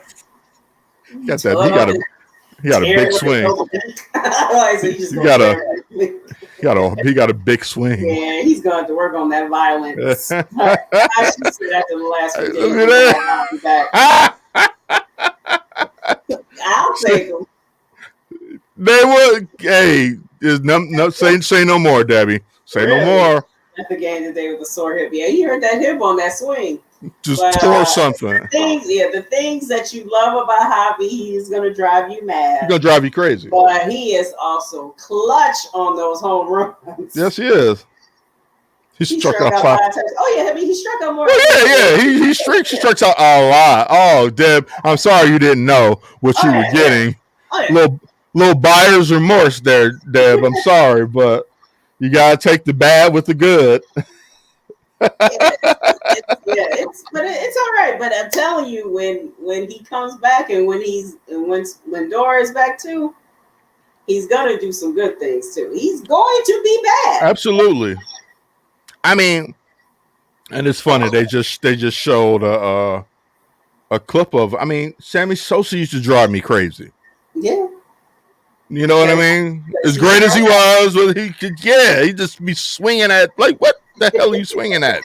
He got a big swing. He got a big swing.
Yeah, he's going to have to work on that violence. I should say after the last few days. I'll take him.
They would. Hey, say no more, Debbie. Say no more.
At the game today with the sore hip. Yeah, you heard that hip on that swing.
Just tore something.
The things that you love about Javi, he's gonna drive you mad.
He's gonna drive you crazy.
But he is also clutch on those home runs.
Yes, he is. He struck out 5
times. Oh yeah, I mean he struck out more.
Oh, yeah. He strikes out a lot. Oh, Deb, I'm sorry you didn't know what you were getting. Oh, yeah. Little buyer's remorse there, Deb. I'm sorry, but you gotta take the bad with the good.
It's all right. But I'm telling you, when he comes back and when Lindor is back too, he's gonna do some good things too. He's going to be bad.
Absolutely. I mean, and it's funny. They just showed a clip of. I mean, Sammy Sosa used to drive me crazy.
Yeah.
You know what I mean? As great as he was, he'd just be swinging at, like, what the hell are you swinging at?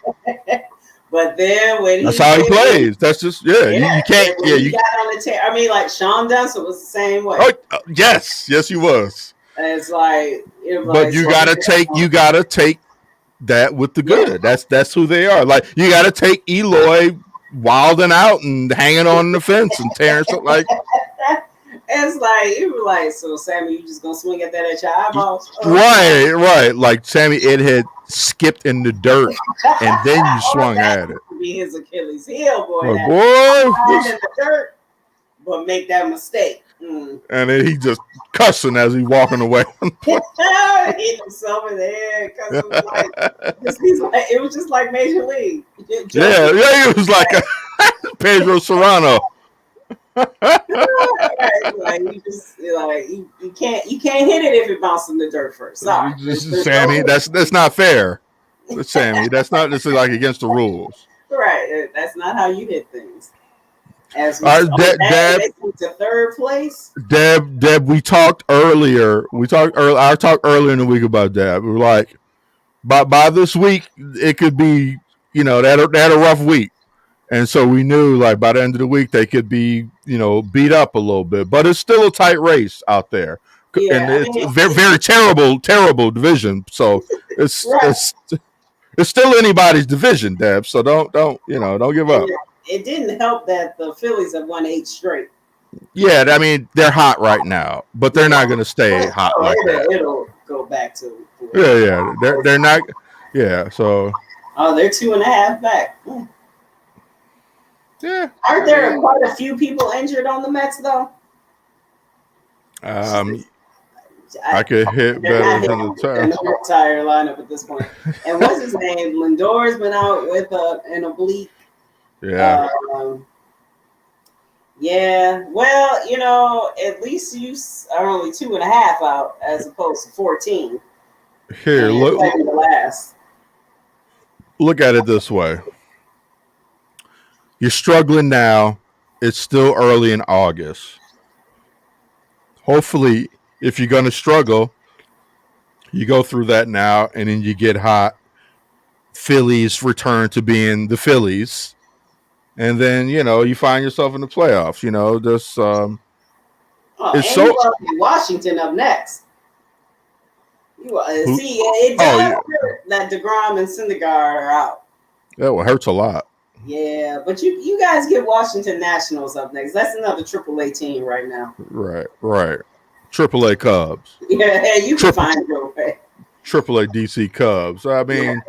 But then
that's how he plays. That's just, you can't,
you got on the I mean, like, Sean Dunson was the same way.
Oh, yes, he was.
And it's like,
but you gotta take that with the good. Yeah. That's who they are. Like, you gotta take Eloy wilding out and hanging on the fence and tearing something like.
It's like, you were like, so Sammy, you just gonna swing at that at your eyeballs?
Right. Like Sammy, it had skipped in the dirt, and then you swung at it.
Be his Achilles heel, boy.
Oh,
boy, in the dirt, but make that mistake.
And then he just cussing as he's walking away.
Hit himself in the head. It was just like Major League.
It was like Pedro Serrano.
Like you can't hit it if it bounces in the dirt first. Sorry,
Sammy, that's not fair. Sammy, that's not like against the rules.
Right, that's not how you hit things. As
Deb,
to third place.
Deb, we talked earlier. I talked earlier in the week about Deb. We were like, by this week, it could be, they had a rough week. And so we knew, like, by the end of the week, they could be, beat up a little bit. But it's still a tight race out there. Yeah, and it's very, very terrible division. So it's still anybody's division, Deb. So don't give up.
It didn't help that the Phillies have won 8 straight.
Yeah, I mean, they're hot right now, but they're not going to stay hot like that.
It'll go back to.
Yeah. They're not. Yeah, so.
Oh, they're 2.5 back.
Yeah.
Aren't there quite a few people injured on the Mets, though?
I could hit better than
the entire lineup at this point. And what's his name? Lindor's been out with an oblique.
Yeah.
Yeah. Well, at least you are only 2.5 out as opposed to 14.
Here, look at it this way. You're struggling now. It's still early in August. Hopefully, if you're going to struggle, you go through that now, and then you get hot Phillies return to being the Phillies, and then you find yourself in the playoffs. This it's
And you
so.
got Washington up next.
Who,
See, it
oh
does
yeah,
hurt that DeGrom and Syndergaard are out.
that hurts a lot.
Yeah, but you guys get Washington Nationals up next. That's another AAA team right now.
Right. AAA Cubs.
Yeah, you can
Triple
find your way.
AAA DC Cubs. I mean,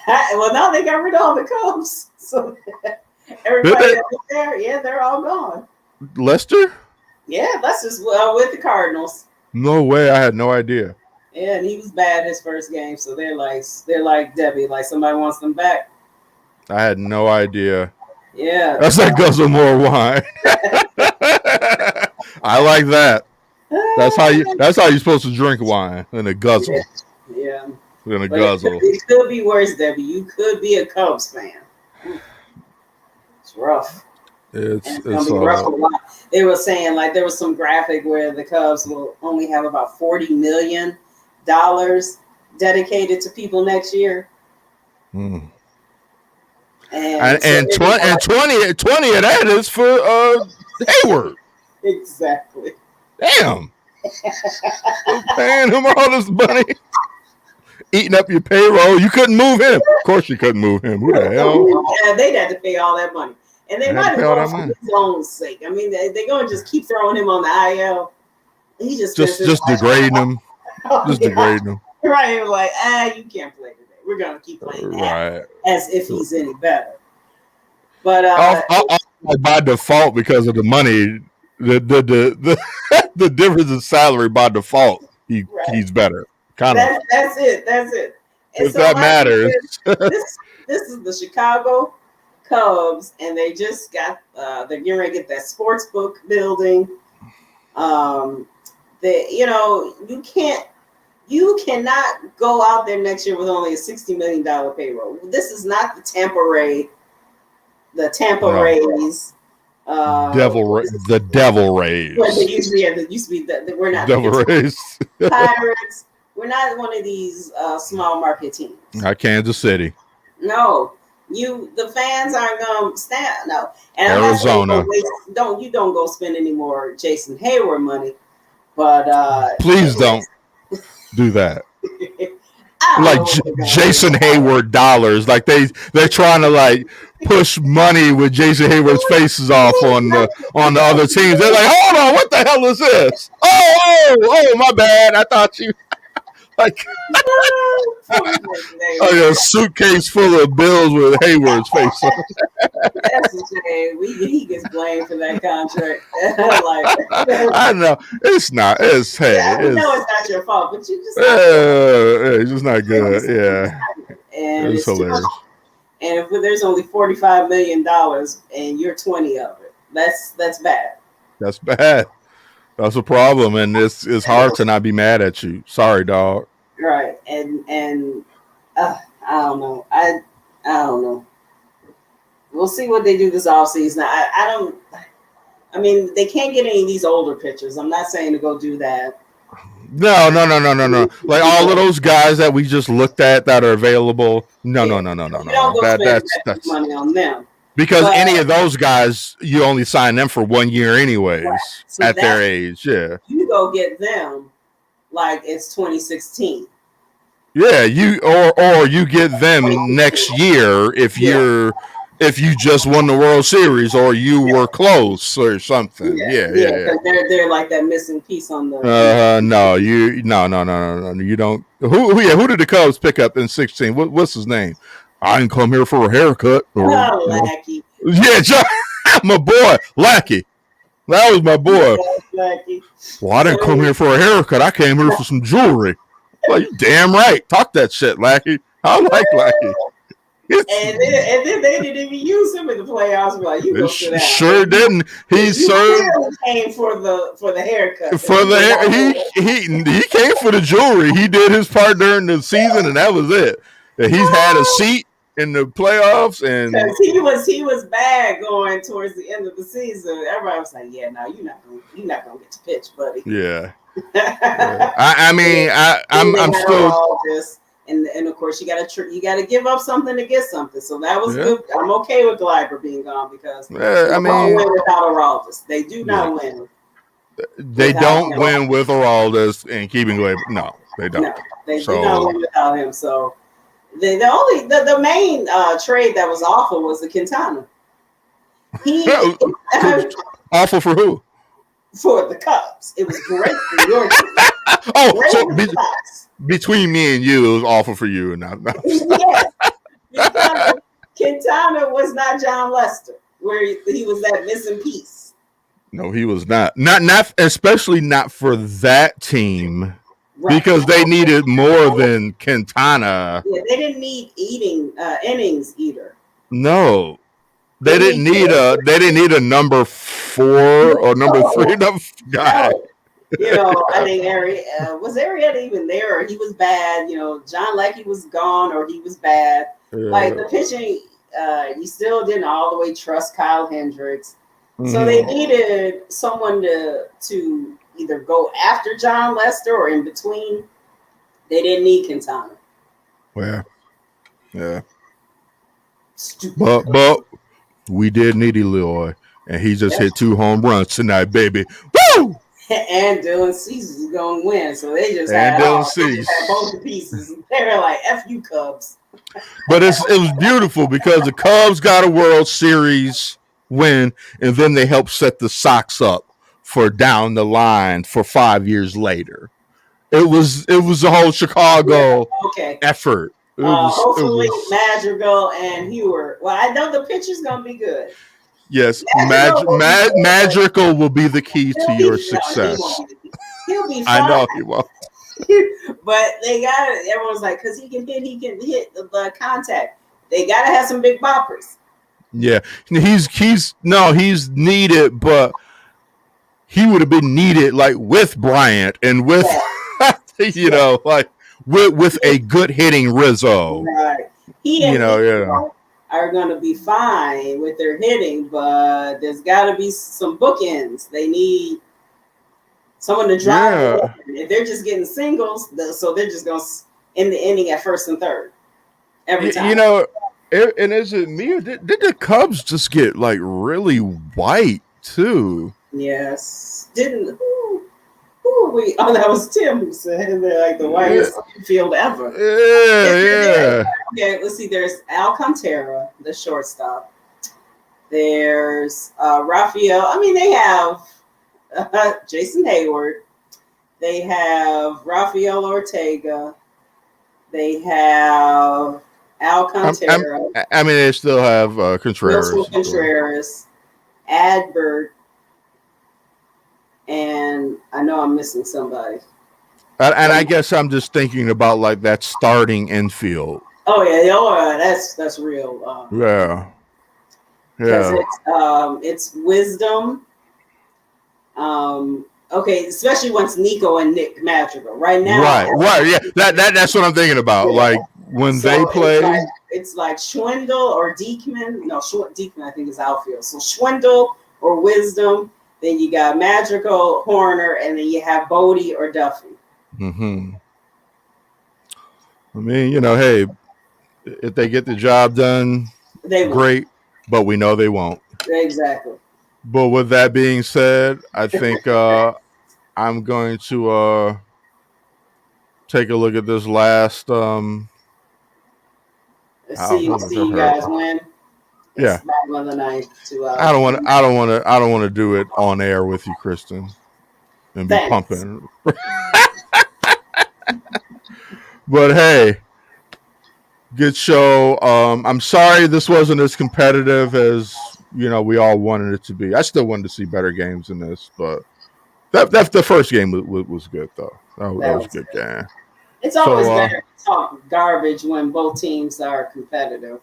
Well, now they got rid of all the Cubs, so everybody that was there, yeah, they're all gone.
Lester?
Yeah, that's just with the Cardinals.
No way! I had no idea.
Yeah, and he was bad his first game, so they're like Debbie, like somebody wants them back.
I had no idea.
Yeah,
That's like guzzle more wine. I like that. That's how you're supposed to drink wine in a guzzle.
Yeah.
In a guzzle.
It could be worse, Debbie. You could be a Cubs fan. It's rough.
It's
gonna be rough a lot. They were saying like there was some graphic where the Cubs will only have about $40 million dedicated to people next year.
Mm.
And
20 of that is for Hayward.
Exactly.
Damn. Paying him all this money. Eating up your payroll. You couldn't move him. Of course you couldn't move him. Who the hell?
Yeah, they'd have to pay all that money. And they might have gone for his own sake. I mean, they're going to just keep throwing him on the IL. He just
degrading him. Just degrading him.
Right. Like, you can't play today. We're going to keep playing that as if he's any better. But
by default, because of the money, the difference in salary by default, he's better. Kind of.
That's it. And
if that matters.
This is the Chicago Cubs, and they just got they're getting ready to get that sports book building. You cannot go out there next year with only a $60 million payroll. This is not the Tampa Rays. The
Devil Rays.
Well, they used to be we're not
Devil Rays.
Pirates. We're not one of these small market teams.
Not Kansas City.
No, the fans aren't going to stand. No, and
Arizona.
Don't go spend any more Jason Hayward money, but
please don't do that. Like Jason Hayward dollars, like they're trying to like push money with Jason Hayward's faces off on the other teams. They're like, hold on, what the hell is this? Oh, my bad. I thought you like a suitcase full of bills with Hayward's face on.
That's a shame. He gets blamed for that contract.
I know it's not. It's
I know it's not your fault, but you just
it's just not good. Yeah,
and
it's hilarious.
And if there's only $45 million and you're 20 of it, that's bad.
That's bad. That's a problem, and it's hard to not be mad at you. Sorry, dog.
Right, and I don't know. I don't know. We'll see what they do this offseason. I mean, they can't get any of these older pitchers. I'm not saying to go do that.
No. Like all of those guys that we just looked at that are available. No.
You don't go that's money on them.
Because any of those guys, you only sign them for 1 year anyways, so at their age. Yeah.
You go get them like it's 2016.
Yeah, or you get them next year if you just won the World Series or you were close or something. Yeah.
They're like that missing piece on the.
No, you don't. Who did the Cubs pick up in 16? What's his name? I didn't come here for a haircut.
Lackey.
Yeah, my boy, Lackey. That was my boy.
Lackey.
Well, I didn't come here for a haircut. I came here for some jewelry. Well, you damn right. Talk that shit, Lackey. I like Lackey.
And then they didn't even use him in the playoffs. Like, you go sit down.
Sure didn't. He
came for the haircut.
For the he came for the jewelry. He did his part during the season, and that was it. He's had a seat in the playoffs, and
he was bad going towards the end of the season. Everybody was like, "Yeah, no, you're not gonna get to pitch, buddy."
Yeah. I mean, I'm still.
And of course you gotta give up something to get something. So that was good. I'm okay with Gleiber being gone because
I mean,
don't win without Araldus. They do not win.
They don't win with Araldus and keeping Gleiber. No, they don't.
No, they do not win without him. So the main trade that was awful was the Quintana.
Awful for who?
For the Cubs. It was great for your team.
Between me and you, it was awful for you.
Yes, because Quintana was not John Lester, where he was that missing piece.
No, he was not. Not especially not for that team. Right. Because they needed more than Quintana.
Yeah, they didn't need innings either.
No. They didn't need a number 4 or number 3 guy.
No. I think was Arrieta even there? Or he was bad. John Leckie was gone, or he was bad. Yeah. Like the pitching, you still didn't all the way trust Kyle Hendricks. Mm-hmm. So they needed someone to either go after John Lester or in between. They didn't need Quintana.
Well, yeah. But we did need Eloy, and he just hit 2 home runs tonight, baby. Woo!
And Dylan Cease is going to win, so they just
had
both the pieces. They were like, F you, Cubs.
But it was beautiful because the Cubs got a World Series win, and then they helped set the Sox up for down the line for 5 years later. It was the whole Chicago effort.
Hopefully Madrigal and Hewer. Well, I know the pitcher's gonna be good.
Yes, Madrigal will be the key to your success.
He'll be fine.
I know he won't.
But they got it. Everyone's like, because he can hit the contact. They gotta have some big boppers.
Yeah, he's needed, but he would have been needed like with Bryant and with like with a good hitting Rizzo.
Right. Are going to be fine with their hitting, but there's got to be some bookends. They need someone to drive. Yeah. If they're just getting singles, so they're just going to end the inning at first and third every time.
And is it me or did the Cubs just get like really white too?
Yes. Who were we? Oh, that was Tim who said they're like the whitest field ever.
Yeah.
Okay, let's see. There's Alcantara, the shortstop. There's Rafael. I mean, they have Jason Hayward. They have Rafael Ortega. They have Alcantara.
I mean, they still have Contreras.
Contreras, Adbert. And I know I'm missing somebody.
And I guess I'm just thinking about like that starting infield.
Oh yeah, that's real.
Yeah.
It's Wisdom. Okay, especially once Nico and Nick Madrigal. Right now.
Right. Yeah, that's what I'm thinking about. Yeah. Like when they play.
It's like Schwindel or Diekman. No, Diekman I think is outfield. So Schwindel or Wisdom. Then you got Madrigal, Horner, and then you have Bodie or Duffy.
Mm-hmm. I mean, hey, if they get the job done, great, but we know they won't.
Exactly.
But with that being said, I think I'm going to take a look at this last.
Let's see you guys win.
Yeah. I don't want to do it on air with you, Kristen, and be pumping. But hey, good show. I'm sorry this wasn't as competitive as we all wanted it to be. I still wanted to see better games than this, but that the first game was good though. That was a good game.
It's always better to talk garbage when both teams are competitive.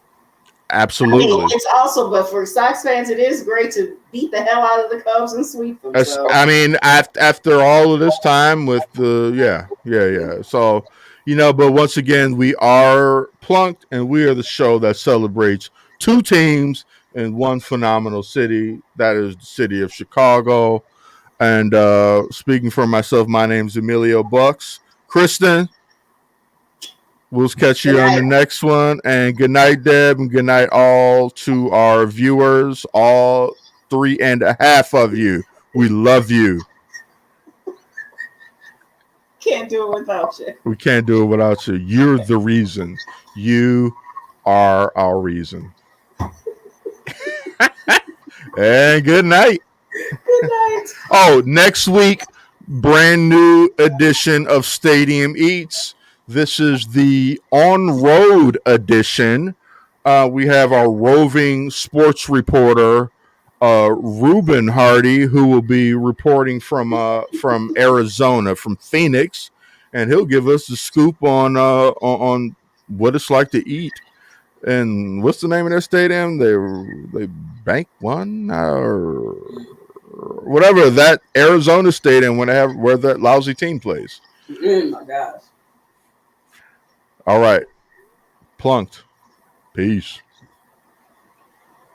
Absolutely.
I mean, it's also, but for Sox fans, it is great to beat the hell out of the Cubs and sweep them. So.
I mean, after all of this time with the So, but once again, we are Plunked, and we are the show that celebrates 2 teams in one phenomenal city. That is the city of Chicago. And speaking for myself, my name is Emilio Bucks. Kristen. We'll catch you
Good
on the
night.
next one. And good night, Deb, and good night all to our viewers, all 3.5 of you. We love you.
Can't do it without you.
We can't do it without you. You're the reason. You are our reason. And good night.
Good night.
Oh, next week, brand new edition of Stadium Eats. This is the on-road edition. We have our roving sports reporter, Ruben Hardy, who will be reporting from Arizona, from Phoenix, and he'll give us the scoop on what it's like to eat. And what's the name of their stadium? They Bank One or whatever that Arizona stadium where that lousy team plays.
Oh my gosh.
All right, Plunked. Peace.